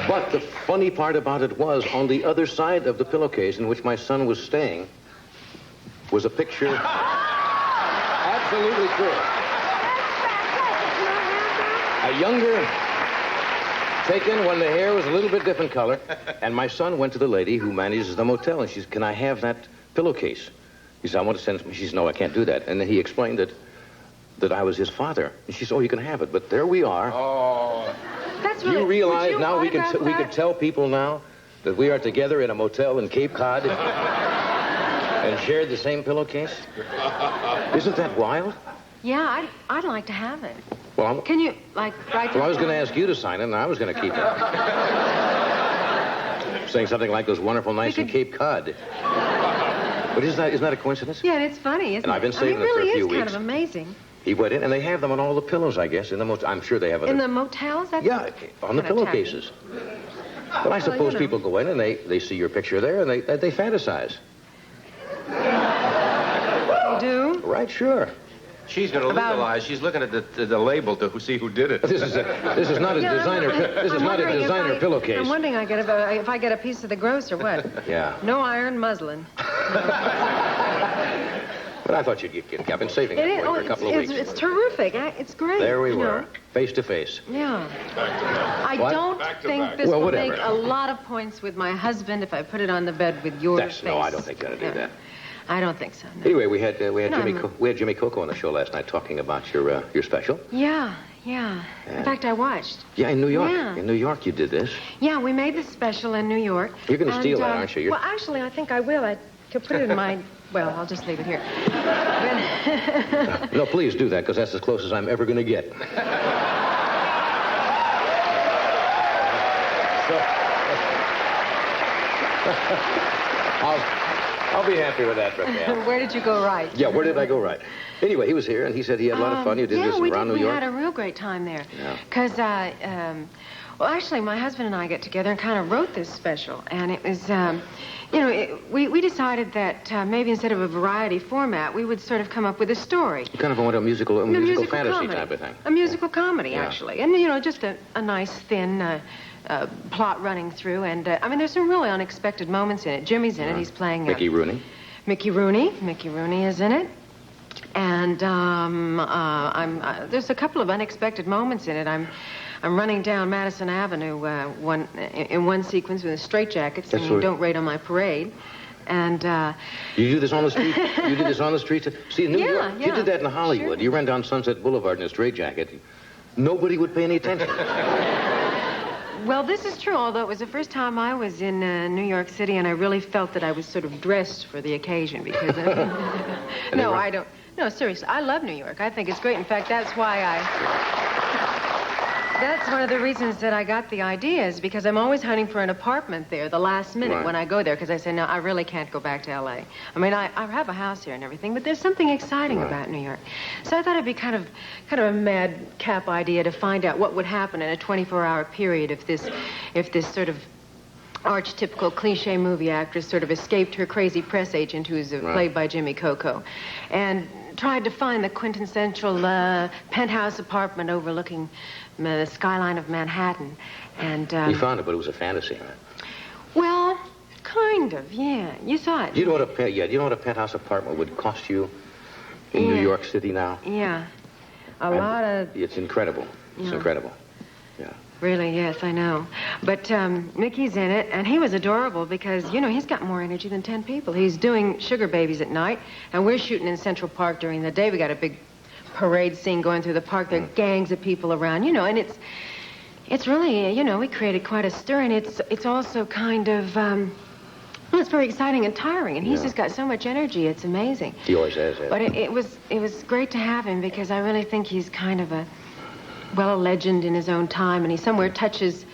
S2: But the funny part about it was, on the other side of the pillowcase in which my son was staying, was a picture. Absolutely true. A younger, taken when the hair was a little bit different color. And my son went to the lady who manages the motel, and she said, can I have that pillowcase? He said, I want to send... She said, no, I can't do that. And then he explained that I was his father. And she said, oh, you can have it. But there we are.
S1: Oh.
S3: That's
S2: Do
S3: really...
S2: you realize
S3: you
S2: now we could tell people now that we are together in a motel in Cape Cod and shared the same pillowcase? Isn't that wild?
S3: Yeah, I'd like to have it.
S2: Well,
S3: Can you, write
S2: Well, I was going to ask you to sign it, and I was going to keep it. Saying something like those wonderful nights in Cape Cod. But isn't that a coincidence?
S3: Yeah, and it's funny, isn't it?
S2: And I've been saving it for a few
S3: weeks. It really is
S2: weeks.
S3: kind of amazing.
S2: He went in, and they have them on all the pillows, I guess. I'm sure they have it.
S3: In the motels? That's
S2: on the pillowcases. But I suppose people go in, and they see your picture there, and they fantasize.
S3: You do?
S2: Right, sure.
S1: She's going to legalize. She's looking at the label to see who did it.
S2: This is not a designer. This is not a designer pillowcase.
S3: I'm wondering if I get a piece of the gross or what.
S2: Yeah.
S3: No iron muslin.
S2: But I thought you'd get. I've been saving it for a couple of weeks.
S3: It's terrific. It's great.
S2: There we were, face to face.
S3: Yeah. I
S2: What?
S3: don't think this will
S2: whatever.
S3: make a lot of points with my husband if I put it on the bed with your face.
S2: No, I don't think you're gonna do that.
S3: I don't think so. No.
S2: Anyway, we had Jimmy Coco on the show last night talking about your special.
S3: Yeah. In fact, I watched.
S2: Yeah, in New York.
S3: Yeah.
S2: In New York, you did this.
S3: Yeah, we made this special in New York.
S2: You're going to steal that, aren't you?
S3: Well, actually, I think I will. I could put it in my... Well, I'll just leave it here.
S2: No, please do that, because that's as close as I'm ever going to get. I'll be happy with that, Raquel.
S3: Where did you go right?
S2: Yeah, where did I go right? Anyway, he was here, and he said he had a lot of fun. You did this around New York?
S3: We had a real great time there.
S2: Yeah.
S3: Because, well, actually, my husband and I got together and kind of wrote this special. And it was, we decided that maybe instead of a variety format, we would sort of come up with a story.
S2: You kind of want a musical fantasy
S3: comedy.
S2: type of thing.
S3: A musical comedy, actually. And, just a nice, thin... plot running through, and there's some really unexpected moments in it. Jimmy's in it. He's playing
S2: Mickey Rooney.
S3: Mickey Rooney is in it, and there's a couple of unexpected moments in it. I'm running down Madison Avenue in one sequence with a straitjacket, singing "Don't Raid on My Parade." And
S2: you do this on the street? You did this on the street? See, in New York, if you did that in Hollywood. Sure. You ran down Sunset Boulevard in a straitjacket. Nobody would pay any attention.
S3: Well, this is true, although it was the first time I was in New York City, and I really felt that I was sort of dressed for the occasion, because... No, I don't... No, seriously, I love New York. I think it's great. In fact, that's why That's one of the reasons that I got the idea, is because I'm always hunting for an apartment there the last minute when I go there, because I say, no, I really can't go back to L.A. I mean, I have a house here and everything, but there's something exciting about New York. So I thought it'd be kind of a madcap idea to find out what would happen in a 24-hour period if this sort of archetypical cliche movie actress sort of escaped her crazy press agent, who's played by Jimmy Coco, and tried to find the quintessential penthouse apartment overlooking the skyline of Manhattan. And
S2: you found it, but it was a fantasy, right?
S3: Well, kind of, yeah. You saw it.
S2: Do you know what a penthouse apartment would cost you in New York City now?
S3: Yeah, a lot of.
S2: It's incredible. It's incredible. Yeah.
S3: Really, yes, I know. But Mickey's in it, and he was adorable because, he's got more energy than 10 people. He's doing Sugar Babies at night, and we're shooting in Central Park during the day. We got a big parade scene going through the park. There are gangs of people around, and it's really, we created quite a stir, and it's also kind of, it's very exciting and tiring, and he's just got so much energy. It's amazing.
S2: He always has.
S3: But it was great to have him, because I really think he's kind of a legend in his own time, and he somewhere touches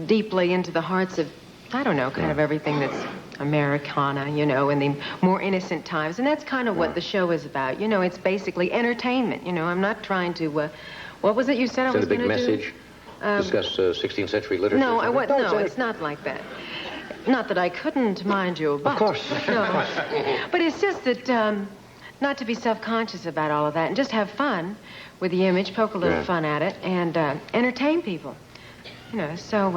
S3: deeply into the hearts of, I don't know, kind of everything that's Americana, in the more innocent times. And that's kind of what the show is about. It's basically entertainment. I'm not trying to, what was it you said I was going to do?
S2: Is that a big message? Discuss 16th century literature?
S3: No, it's not like that. Not that I couldn't, mind you, but...
S2: Of course.
S3: No. But it's just that, not to be self-conscious about all of that, and just have fun with the image, poke a little fun at it, and entertain people. So,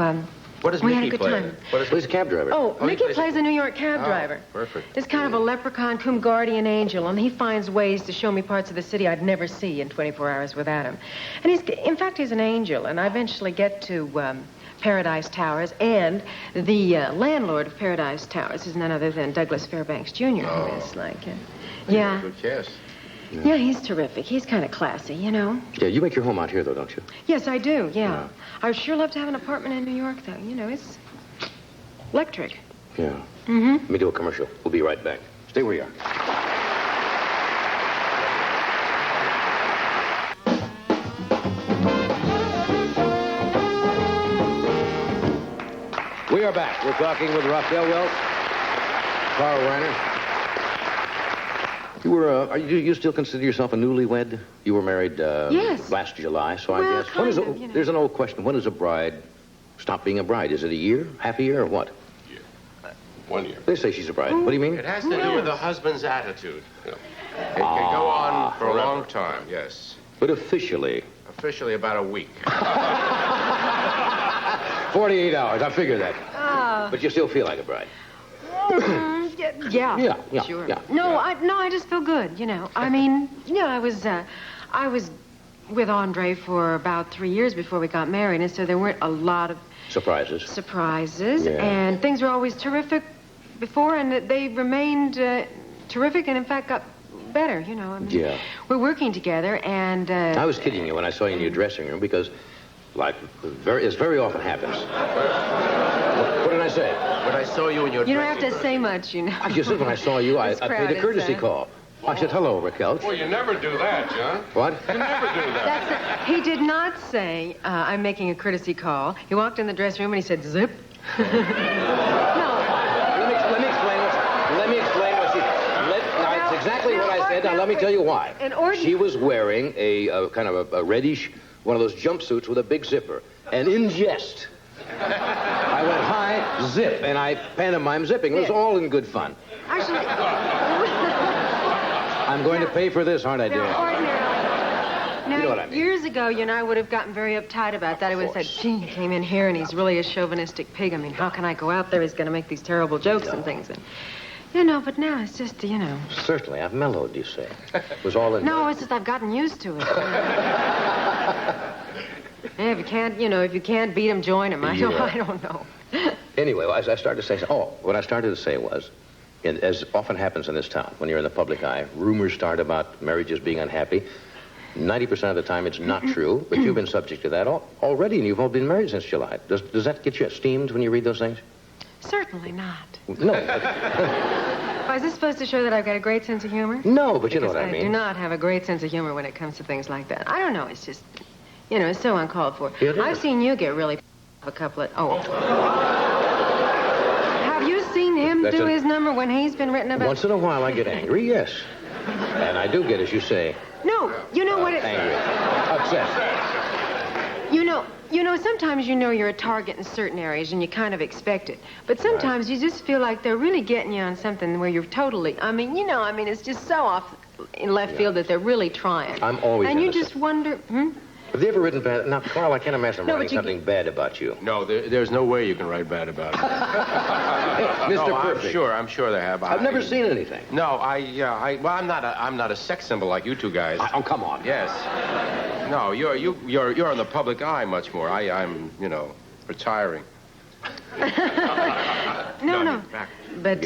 S1: what does
S3: we had a
S1: Mickey
S3: good
S1: play?
S3: time.
S2: He's a cab driver.
S3: Oh, Mickey plays a New York cab driver.
S1: Perfect.
S3: This kind of a leprechaun cum guardian angel, and he finds ways to show me parts of the city I'd never see in 24 hours without him. And in fact, he's an angel, and I eventually get to Paradise Towers, and the landlord of Paradise Towers is none other than Douglas Fairbanks Jr., who is like, yeah.
S1: Good cast.
S3: Yeah, he's terrific. He's kind of classy,
S2: Yeah, you make your home out here, though, don't you?
S3: Yes, I do, yeah. I'd sure love to have an apartment in New York, though. It's electric.
S2: Yeah. Let me do a commercial. We'll be right back. Stay where you are. We are back. We're talking with Raquel Welch, Carl Reiner, You were, you still consider yourself a newlywed? You were married
S3: yes.
S2: last July, so
S3: well,
S2: I guess.
S3: Kind of,
S2: There's an old question. When does a bride stop being a bride? Is it a year, half a year, or what?
S1: 1 year.
S2: They say she's a bride. What do you mean?
S8: It has to do with the husband's attitude. It can go on for a long time, yes.
S2: But officially?
S8: Officially about a week.
S2: 48 hours, I figured that. But you still feel like a bride?
S3: Yeah,
S2: sure.
S3: No, I just feel good, I mean, I was with Andre for about 3 years before we got married, and so there weren't a lot of
S2: surprises,
S3: and things were always terrific before, and they remained terrific, and in fact got better, I mean, we're working together, and
S2: I was kidding you when I saw you in your dressing room, because like as very often happens. What did I say?
S8: When I saw you in your
S3: You don't have to say much,
S2: I just said when I saw you, I paid a courtesy call. I said, hello, Raquel.
S1: Well, you never do that, John.
S2: What?
S1: You never do that.
S3: He did not say, I'm making a courtesy call. He walked in the dressing room and he said, zip. No.
S2: Let me explain what she... It's exactly what I said. Now, let me tell you why. She was wearing a kind of a reddish, one of those jumpsuits with a big zipper. And in jest, I went, hi, zip, and I pantomime zipping. It was all in good fun.
S3: Actually...
S2: I'm going to pay for this, aren't I, dear?
S3: Now,
S2: you know what I mean.
S3: Years ago, I would have gotten very uptight about that. It was that, gee, he came in here and he's really a chauvinistic pig. I mean, how can I go out there? He's going to make these terrible jokes and things. And, but now it's just,
S2: Certainly, I've mellowed, you say. It was all in...
S3: No, it's just I've gotten used to it. If you can't beat him, join him. I don't know.
S2: Anyway, as I started to say... what I started to say was... as often happens in this town, when you're in the public eye, rumors start about marriages being unhappy. 90% of the time it's not true, but you've been subject to that already, and you've all been married since July. Does that get you steamed when you read those things?
S3: Certainly not.
S2: No.
S3: Is this supposed to show that I've got a great sense of humor?
S2: No, but you know what I mean.
S3: I do not have a great sense of humor when it comes to things like that. I don't know, it's just, it's so uncalled for. I've seen you get really a couple of... Seen him do his number when he's been written about?
S2: Once in a while I get angry, yes. And I do get, as you say...
S3: No, you know what it...
S2: Angry. Upset.
S3: Sometimes you're a target in certain areas and you kind of expect it. But sometimes you just feel like they're really getting you on something where you're totally... it's just so off in left field that they're really trying.
S2: I'm always
S3: And you just wonder...
S2: Have they ever written bad? Now, Carl, I can't imagine them writing something bad about you.
S8: No, there's no way you can write bad about it.
S2: Mr. Perfect.
S8: I'm sure they have.
S2: I've never seen anything.
S8: No, I'm not a sex symbol like you two guys.
S2: Oh, come on.
S8: Yes. No, you're in the public eye much more. I'm retiring.
S3: No. But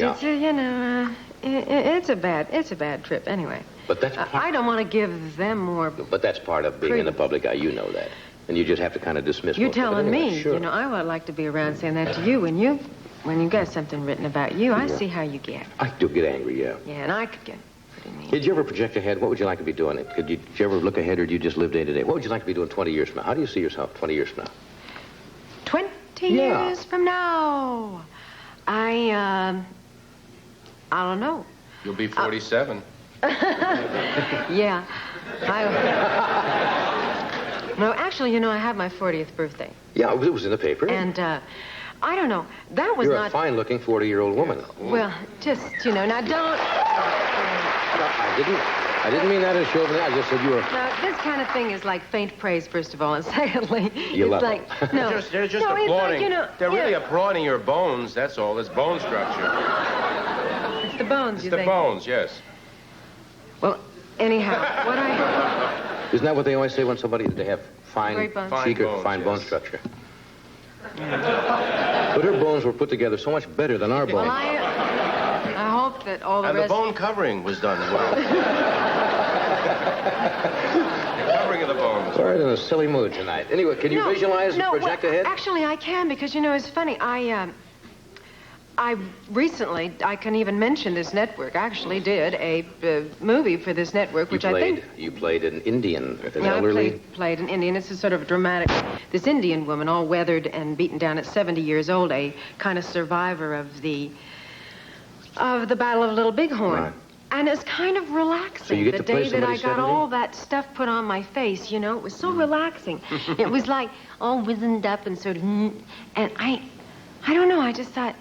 S3: it's a bad trip anyway.
S2: But that's
S3: I don't want to give them more.
S2: But that's part of being in the public eye. You know that, and you just have to kind of dismiss.
S3: You're telling me.
S2: Sure.
S3: I would like to be around saying that to you when you got something written about you. I see how you get.
S2: I do get angry, yeah.
S3: Yeah, and I could get pretty mean.
S2: Did you ever project ahead? What would you like to be doing? Did you ever look ahead, or do you just live day to day? What would you like to be doing 20 years from now? How do you see yourself 20 years from now?
S3: 20 years from now, I don't know.
S8: You'll be 47.
S3: Yeah. No, actually, I had my 40th birthday.
S2: Yeah, it was in the paper.
S3: And, I don't know. That was
S2: You're
S3: not...
S2: a fine-looking 40-year-old woman.
S3: Well, just, now don't...
S2: I didn't mean that as chauvinist. I just said you were...
S3: No, this kind of thing is like faint praise, first of all, and secondly,
S2: you love
S3: like... No,
S8: they're just applauding. They're really applauding your bones, that's all. It's bone structure.
S3: It's the bones,
S8: It's the bones, yes.
S3: Well, anyhow, what
S2: Isn't that what they always say when they have fine bone structure? But her bones were put together so much better than our bones.
S3: Well, I hope that all the
S8: rest... And the bone covering was done as well. The covering of the bones.
S2: We're in a silly mood tonight. Anyway, can you visualize and project ahead?
S3: Actually, I can, because, it's funny. I recently, I can even mention this network, actually did a movie for this network, which I think...
S2: You played an Indian,
S3: I played an Indian. It's a sort of dramatic... This Indian woman, all weathered and beaten down at 70 years old, a kind of survivor of the Battle of Little Bighorn.
S2: Right.
S3: And it's kind of relaxing.
S2: So you get
S3: the
S2: to play
S3: day that I
S2: somebody's
S3: got
S2: 70?
S3: all that stuff put on my face, you know, it was so relaxing. It was like all wizened up and sort of, and I don't know, I just thought,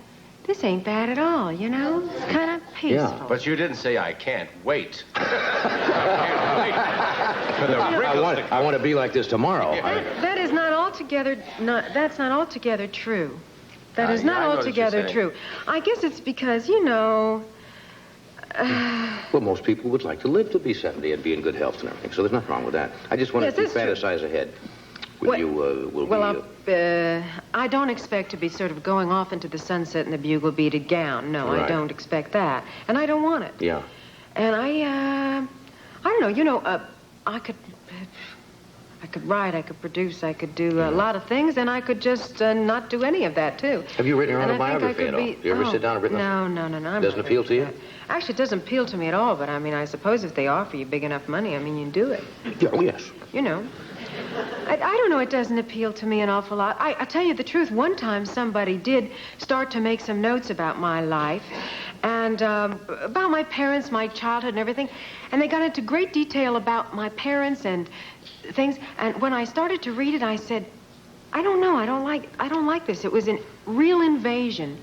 S3: this ain't bad at all, you know? It's kind of peaceful.
S2: Yeah.
S8: But you didn't say, I can't wait. I can't wait for the wrinkles to
S2: I want to be like this tomorrow.
S3: That is not altogether, that's not altogether true. That is
S8: Yeah,
S3: not
S8: I know what you're
S3: altogether
S8: saying.
S3: true. I guess it's because, you know,
S2: Well, most people would like to live to be 70 and be in good health and everything, so there's nothing wrong with that. I just want
S3: Yes,
S2: to
S3: that's true.
S2: fantasize ahead.
S3: I don't expect to be sort of going off into the sunset in the bugle-beaded gown. No, I
S2: Right.
S3: don't expect that. And I don't want it.
S2: Yeah.
S3: And I don't know, you know, I could write, I could produce, I could do a lot of things, and I could just not do any of that, too.
S2: Have you written your
S3: And I think I
S2: autobiography
S3: could
S2: at all?
S3: be-
S2: Do you ever sit down and written
S3: No. I'm
S2: Doesn't
S3: not
S2: appeal to you?
S3: that. Actually, it doesn't appeal to me at all, but I mean, I suppose if they offer you big enough money, I mean, you can do it.
S2: Yeah, oh, yes.
S3: You know. I don't know, it doesn't appeal to me an awful lot. I tell you the truth, one time somebody did start to make some notes about my life and about my parents, my childhood and everything, and they got into great detail about my parents and things, and when I started to read it, I said, I don't know, I don't like this. It was a real invasion.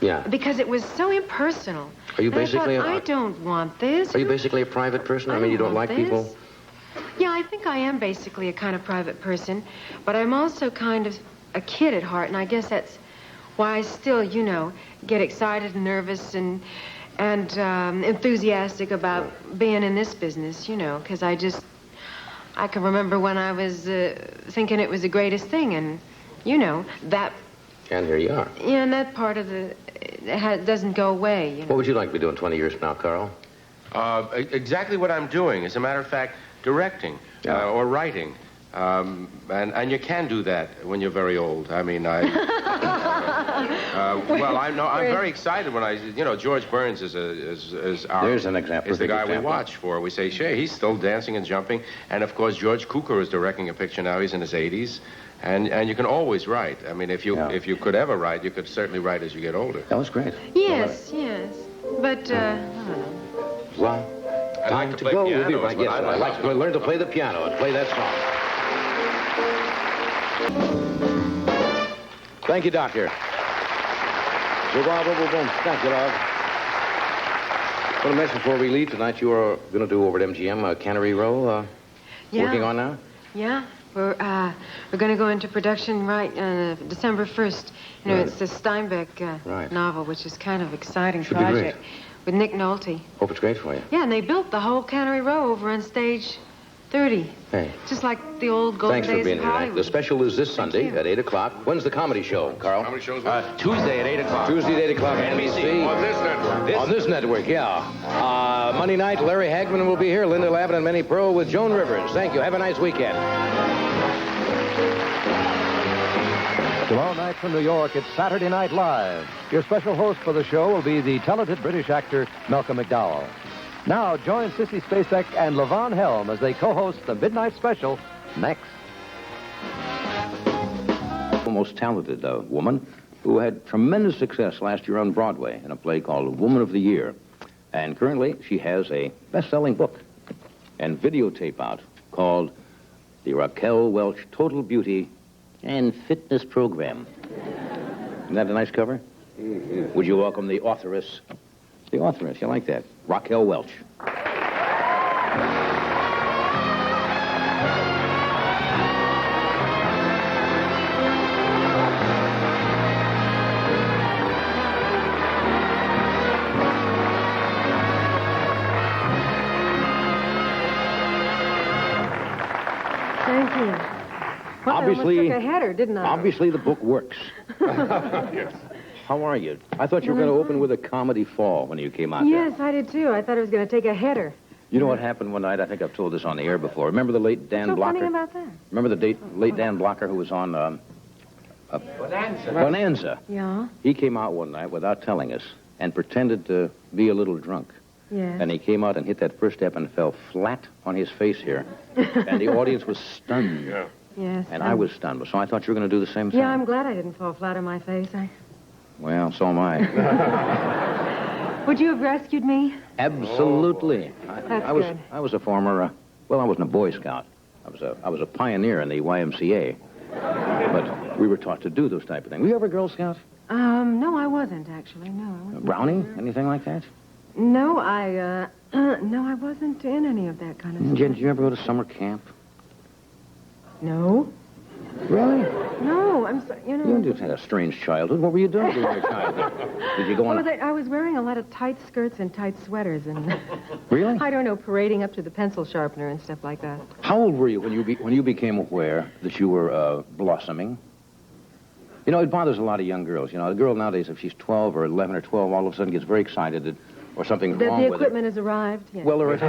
S2: Yeah.
S3: Because it was so impersonal.
S2: Are you
S3: And
S2: basically
S3: I thought, I don't want this.
S2: Are you basically a private person? I mean, you don't like
S3: want
S2: people?
S3: this. Yeah, I think I am basically a kind of private person, but I'm also kind of a kid at heart, and I guess that's why I still, you know, get excited and nervous and enthusiastic about being in this business, you know, because I can remember when I was thinking it was the greatest thing, and, you know, that...
S2: And here you are.
S3: Yeah, and that part of doesn't go away, you know.
S2: What would you like to be doing 20 years from now, Carl?
S8: Exactly what I'm doing. As a matter of fact, directing or writing. And you can do that when you're very old. I mean, I'm very excited when George Burns is
S2: There's an example.
S8: Is the guy we watch for. We say, Shay, he's still dancing and jumping. And of course, George Cukor is directing a picture now. He's in his 80s. And you can always write. I mean, if you could ever write, you could certainly write as you get older.
S2: That was great.
S3: Yes. But, I don't know.
S2: Well,
S8: I like to play
S2: go.
S8: piano.
S2: We'll be right. Yes, I'd like to learn to play the piano and play that song. Thank you, Doctor. Thank you, Lord. I want to mention before we leave tonight, you are going to do over at MGM Cannery Row. Working on now?
S3: Yeah. We're going to go into production December 1st. You know,
S2: Right.
S3: it's the Steinbeck novel, which is kind of exciting
S2: Should be
S3: project.
S2: great.
S3: With Nick Nolte.
S2: Hope it's great for you.
S3: Yeah, and they built the whole Cannery Row over on stage 30.
S2: Hey.
S3: Just like the old golden
S2: Thanks for
S3: days
S2: being
S3: of
S2: here tonight.
S3: Hollywood.
S2: The special is this Sunday
S3: you.
S2: at 8 o'clock. When's the comedy show, Carl?
S1: Comedy show's
S8: Tuesday at 8 o'clock.
S2: Tuesday at 8 o'clock on
S8: NBC.
S1: on this network.
S2: On this network, yeah. Monday night, Larry Hagman will be here. Linda Lavin and Minnie Pearl with Joan Rivers. Thank you. Have a nice weekend.
S9: Tomorrow night from New York, it's Saturday Night Live. Your special host for the show will be the talented British actor Malcolm McDowell. Now, join Sissy Spacek and Levon Helm as they co-host the Midnight Special next.
S2: The most talented woman who had tremendous success last year on Broadway in a play called Woman of the Year. And currently, she has a best-selling book and videotape out called The Raquel Welch Total Beauty and Fitness Program. Isn't that a nice cover? Mm-hmm. Would you welcome the authoress? The authoress, you like that? Raquel Welch.
S3: Thank you. Well,
S2: Obviously,
S3: I almost took a header, didn't I?
S2: Obviously, the book works.
S1: Yes.
S2: How are you? I thought you were going to open with a comedy fall when you came out
S3: Yes,
S2: there.
S3: I did too. I thought I was going to take a header.
S2: You know what happened one night? I think I've told this on the air before. Remember the late Dan
S3: What's so
S2: Blocker?
S3: funny about that?
S2: Remember the late Dan Blocker who was on Bonanza?
S3: Yeah.
S2: He came out one night without telling us and pretended to be a little drunk.
S3: Yes.
S2: And he came out and hit that first step and fell flat on his face here. And the audience was stunned.
S1: Yeah.
S3: Yes.
S2: And I was stunned. So I thought you were going to do the same thing.
S3: Yeah, I'm glad I didn't fall flat on my face.
S2: Well, so am I.
S3: Would you have rescued me?
S2: Absolutely.
S3: That's good.
S2: I was a former, well, I wasn't a Boy Scout. I was a pioneer in the YMCA. But we were taught to do those type of things. Were you ever a Girl Scout?
S3: No, I wasn't, actually. No, I wasn't.
S2: Brownie? Anything like that?
S3: No, no, I wasn't in any of that kind of stuff.
S2: Did you ever go to summer camp?
S3: No.
S2: Really?
S3: No, I'm sorry,
S2: You just had a strange childhood. What were you doing during your childhood? Did you go on...
S3: I was wearing a lot of tight skirts and tight sweaters and...
S2: Really?
S3: I don't know, parading up to the pencil sharpener and stuff like that.
S2: How old were you when you became aware that you were blossoming? You know, it bothers a lot of young girls. You know, a girl nowadays, if she's 12 or 11 or 12, all of a sudden gets very excited that, or something's wrong with it.
S3: The equipment has arrived? Yes.
S2: Well, or it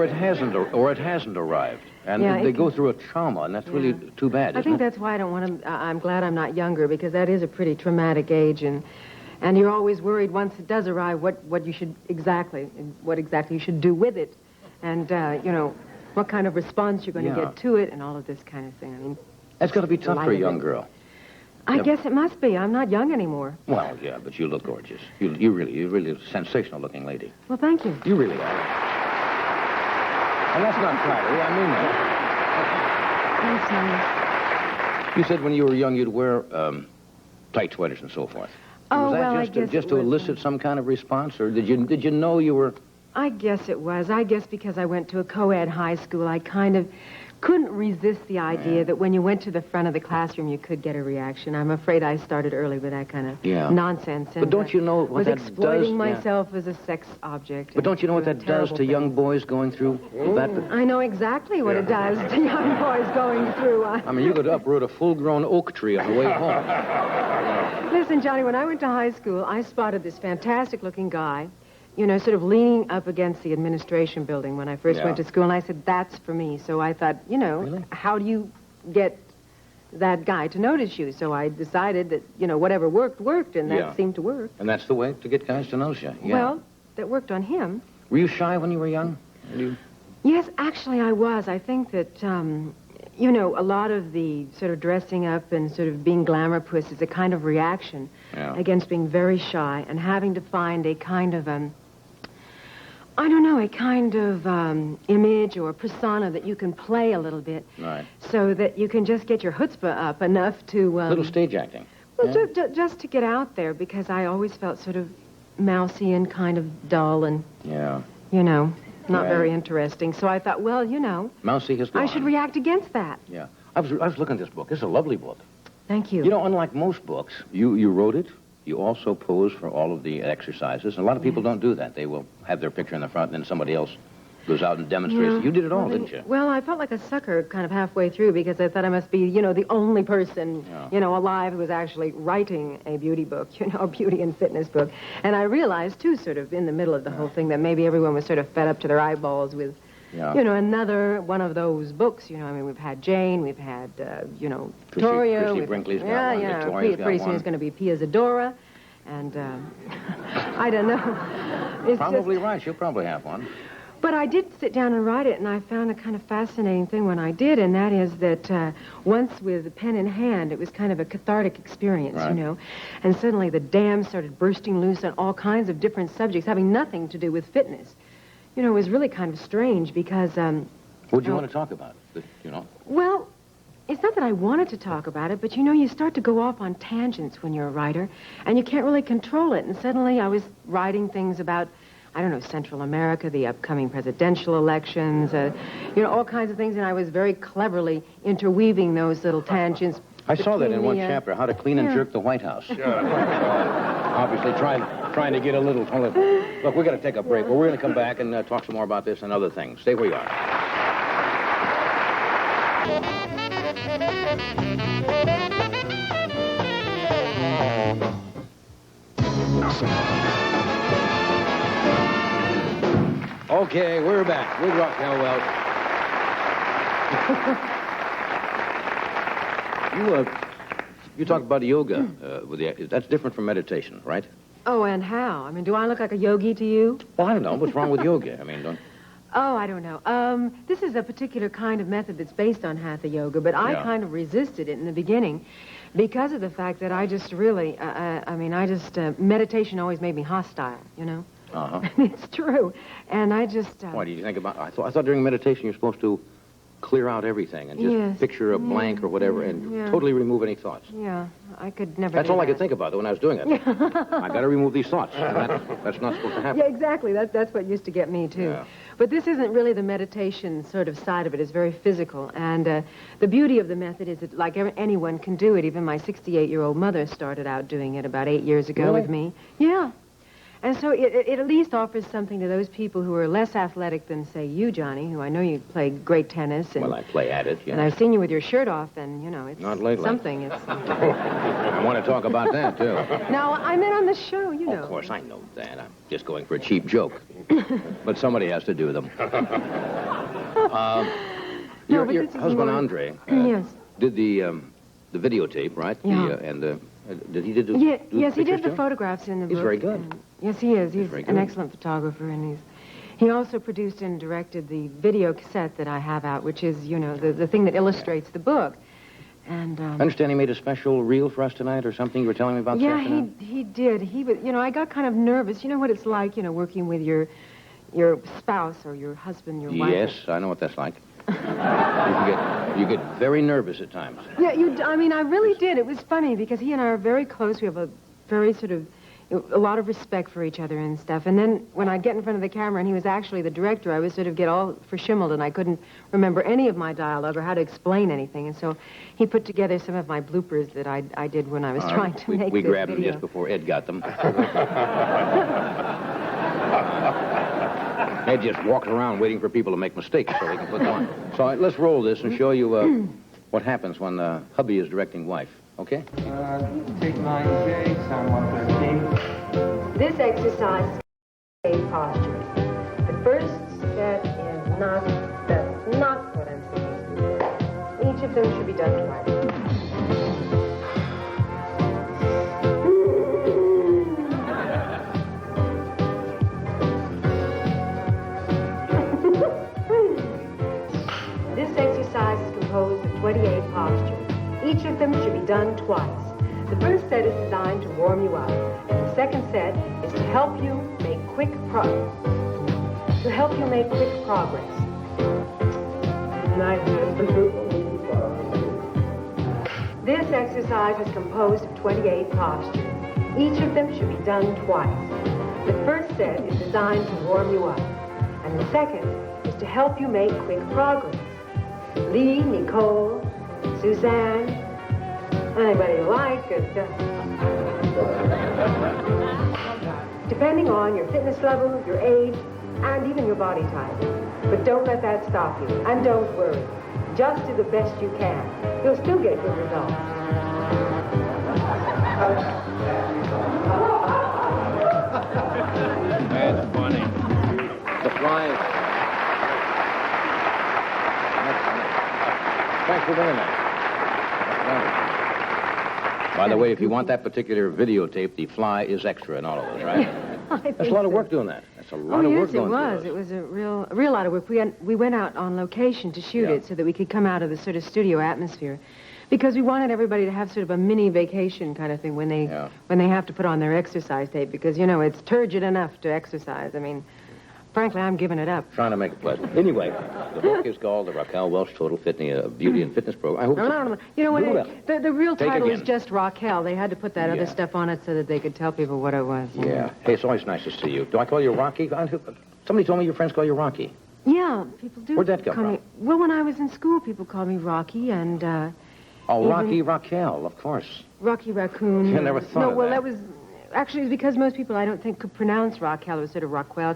S2: hasn't arrived. And they go through a trauma, and that's really too bad,
S3: I think that's why I don't want to... I'm glad I'm not younger, because that is a pretty traumatic age, and you're always worried once it does arrive what exactly you should do with it, and, what kind of response you're going to get to it, and all of this kind of thing. I mean...
S2: That's got to be tough for a young girl.
S3: I guess it must be. I'm not young anymore.
S2: Well, yeah, but you look gorgeous. You're really a sensational-looking lady.
S3: Well, thank you.
S2: You really are. And that's not flattery. I mean that.
S3: Thanks, honey.
S2: You said when you were young you'd wear tight sweaters and so forth.
S3: Oh,
S2: was that
S3: well, I guess
S2: just to elicit some kind of response, or did you know you were...
S3: I guess it was. I guess because I went to a co-ed high school, I kind of couldn't resist the idea that when you went to the front of the classroom, you could get a reaction. I'm afraid I started early with that kind of nonsense. And,
S2: but don't you know what that does?
S3: Was exploiting myself as a sex object.
S2: But don't you know what that does to young boys going through that?
S3: I know exactly what it does to young boys going through.
S2: I mean, you could uproot a full-grown oak tree on the way home.
S3: Listen, Johnny, when I went to high school, I spotted this fantastic-looking guy, sort of leaning up against the administration building when I first went to school, and I said, that's for me. So I thought,
S2: really?
S3: How do you get that guy to notice you? So I decided that, whatever worked, and that seemed to work.
S2: And that's the way to get guys to notice you. Yeah.
S3: Well, that worked on him.
S2: Were you shy when you were young?
S3: Yes, actually I was. I think that, a lot of the sort of dressing up and sort of being glamour puss is a kind of reaction against being very shy and having to find a kind of... a kind of image or persona that you can play a little bit.
S2: Right.
S3: So that you can just get your chutzpah up enough to...
S2: little stage acting.
S3: Well, just to get out there, because I always felt sort of mousy and kind of dull and... not very interesting. So I thought, well,
S2: Mousy has gone.
S3: I should react against that.
S2: Yeah. I was looking at this book. It's a lovely book.
S3: Thank you.
S2: Unlike most books, you wrote it. You also pose for all of the exercises. And a lot of people don't do that. They will have their picture in the front, and then somebody else goes out and demonstrates. You did it all, didn't you?
S3: Well, I felt like a sucker kind of halfway through because I thought I must be, the only person, alive who was actually writing a beauty book, a beauty and fitness book. And I realized, too, sort of in the middle of the whole thing, that maybe everyone was sort of fed up to their eyeballs with, another one of those books. We've had Jane, we've had, Victoria.
S2: Christy Brinkley's got one, Victoria's got
S3: pretty soon it's going to be Pia Zadora. And, I don't know. It's
S2: probably right. She'll probably have one.
S3: But I did sit down and write it, and I found a kind of fascinating thing when I did, and that is that once with the pen in hand, it was kind of a cathartic experience, And suddenly the dam started bursting loose on all kinds of different subjects, having nothing to do with fitness. It was really kind of strange because...
S2: what do you want to talk about?
S3: Well, it's not that I wanted to talk about it, but, you start to go off on tangents when you're a writer, and you can't really control it. And suddenly I was writing things about... Central America, the upcoming presidential elections, all kinds of things, and I was very cleverly interweaving those little tangents.
S2: I saw that in one chapter, How to Clean and Jerk the White House. Obviously trying to get a little... Look, we're going to take a break, but we're going to come back and talk some more about this and other things. Stay where you are. Okay, we're back with Raquel Welch. You talk about yoga. That's different from meditation, right?
S3: Oh, and how? Do I look like a yogi to you?
S2: Well, I don't know. What's wrong with yoga?
S3: Oh, I don't know. This is a particular kind of method that's based on hatha yoga, but I kind of resisted it in the beginning because of the fact that I just really, meditation always made me hostile,
S2: Uh-huh.
S3: It's true. And I just...
S2: Why do you think about... I thought during meditation you're supposed to clear out everything and just picture a blank or whatever and totally remove any thoughts.
S3: Yeah, I could never
S2: That's
S3: do
S2: all I
S3: that.
S2: could think about when I was doing it. I got to remove these thoughts. And that's not supposed to happen.
S3: Yeah, exactly. That's what used to get me, too.
S2: Yeah.
S3: But this isn't really the meditation sort of side of it. It's very physical. And the beauty of the method is that, like, anyone can do it. Even my 68-year-old mother started out doing it about 8 years ago with me. Yeah. And so it at least offers something to those people who are less athletic than, say, you, Johnny, who I know you play great tennis. And,
S2: well, I play at it, yeah.
S3: And I've seen you with your shirt off, and, you know, it's
S2: not lately.
S3: Something.
S2: I want to talk about that, too.
S3: No, I meant on the show, you know.
S2: Of course, I know that. I'm just going for a cheap joke. But somebody has to do them. Your husband, Andre,
S3: yes.
S2: did the videotape, right?
S3: Yeah.
S2: Did he do
S3: yes, he did the
S2: too?
S3: photographs in the book.
S2: He's very good.
S3: And, yes, he is. He's an excellent photographer, and he also produced and directed the video cassette that I have out, which is, you know, the thing that illustrates the book. And
S2: I understand he made a special reel for us tonight or something. You were telling me about this afternoon?
S3: he did. He was, you know, I got kind of nervous. You know what it's like, you know, working with your spouse or your husband, your wife.
S2: Yes, I know what that's like. You get very nervous at times.
S3: Yeah, I mean, I really did. It was funny because he and I are very close. We have a very a lot of respect for each other and stuff. And then when I'd get in front of the camera and he was actually the director, I would sort of get all verschimmeled and I couldn't remember any of my dialogue or how to explain anything. And so he put together some of my bloopers that I did when I was trying to make
S2: We
S3: this
S2: grabbed
S3: video.
S2: them just before Ed got them. Ed just walked around waiting for people to make mistakes so they can put them on. So let's roll this and show you what happens when hubby is directing wife. Okay?
S10: Take 9J, sound 113.
S3: This exercise is posture. The first set is that's not what I'm supposed to do. Each of them should be done twice. This exercise is composed of 28 postures. Each of them should be done twice. The first set is designed to warm you up, and the second set is to help you make quick progress. This exercise is composed of 28 postures. Each of them should be done twice. The first set is designed to warm you up, and the second is to help you make quick progress. Lee, Nicole, Suzanne, anybody you like. Depending on your fitness level, your age, and even your body type. But don't let that stop you, and don't worry. Just do the best you can. You'll still get good results.
S2: That's funny. The fly. Thanks for doing that. By the way, if you want that particular videotape, the fly is extra in all of those, right? That's a lot of work doing that. That's a lot of work going through those.
S3: It was a real lot of work. We went out on location to shoot it so that we could come out of the sort of studio atmosphere. Because we wanted everybody to have sort of a mini vacation kind of thing when they have to put on their exercise tape. Because, you know, it's turgid enough to exercise. I mean, frankly, I'm giving it up.
S2: Trying to make it pleasant. Anyway, the book is called The Raquel Welch Total Beauty and Fitness Program. I hope
S3: no. You know what? The real title is just Raquel. They had to put that other
S2: Yeah.
S3: stuff on it so that they could tell people what it was.
S2: Yeah. Hey, it's always nice to see you. Do I call you Rocky? Somebody told me your friends call you Rocky.
S3: Yeah, people do.
S2: Where'd that come from?
S3: Well, when I was in school, people called me Rocky and...
S2: Rocky Raquel, of course.
S3: Rocky Raccoon.
S2: I never thought of
S3: well,
S2: that.
S3: that was... Actually, it was because most people, I don't think, could pronounce Raquel. It was sort of Rockwell,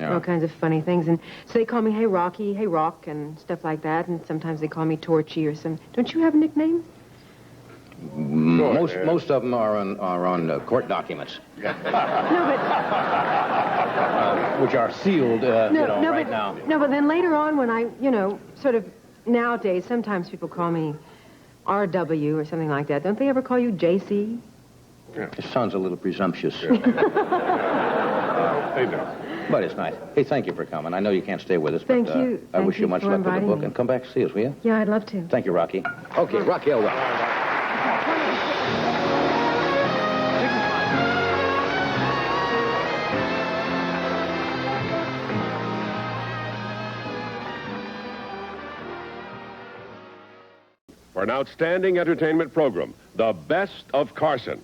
S3: all kinds of funny things. And so they call me, hey, Rocky, hey, Rock, and stuff like that. And sometimes they call me Torchy or some... Don't you have nicknames?
S2: Most of them are on court documents.
S3: No, but...
S2: which are sealed, right now.
S3: No, but then later on when I, sort of nowadays, sometimes people call me RW or something like that. Don't they ever call you JC?
S2: It sounds a little presumptuous.
S4: They do.
S2: But it's nice. Hey, thank you for coming. I know you can't stay with us,
S3: Thank
S2: but
S3: you.
S2: I wish you much luck with the book.
S3: Me.
S2: And come back to see us, will you?
S3: Yeah, I'd love to.
S2: Thank you, Rocky. Okay, Raquel Welch.
S1: for an outstanding entertainment program, The Best of Carson.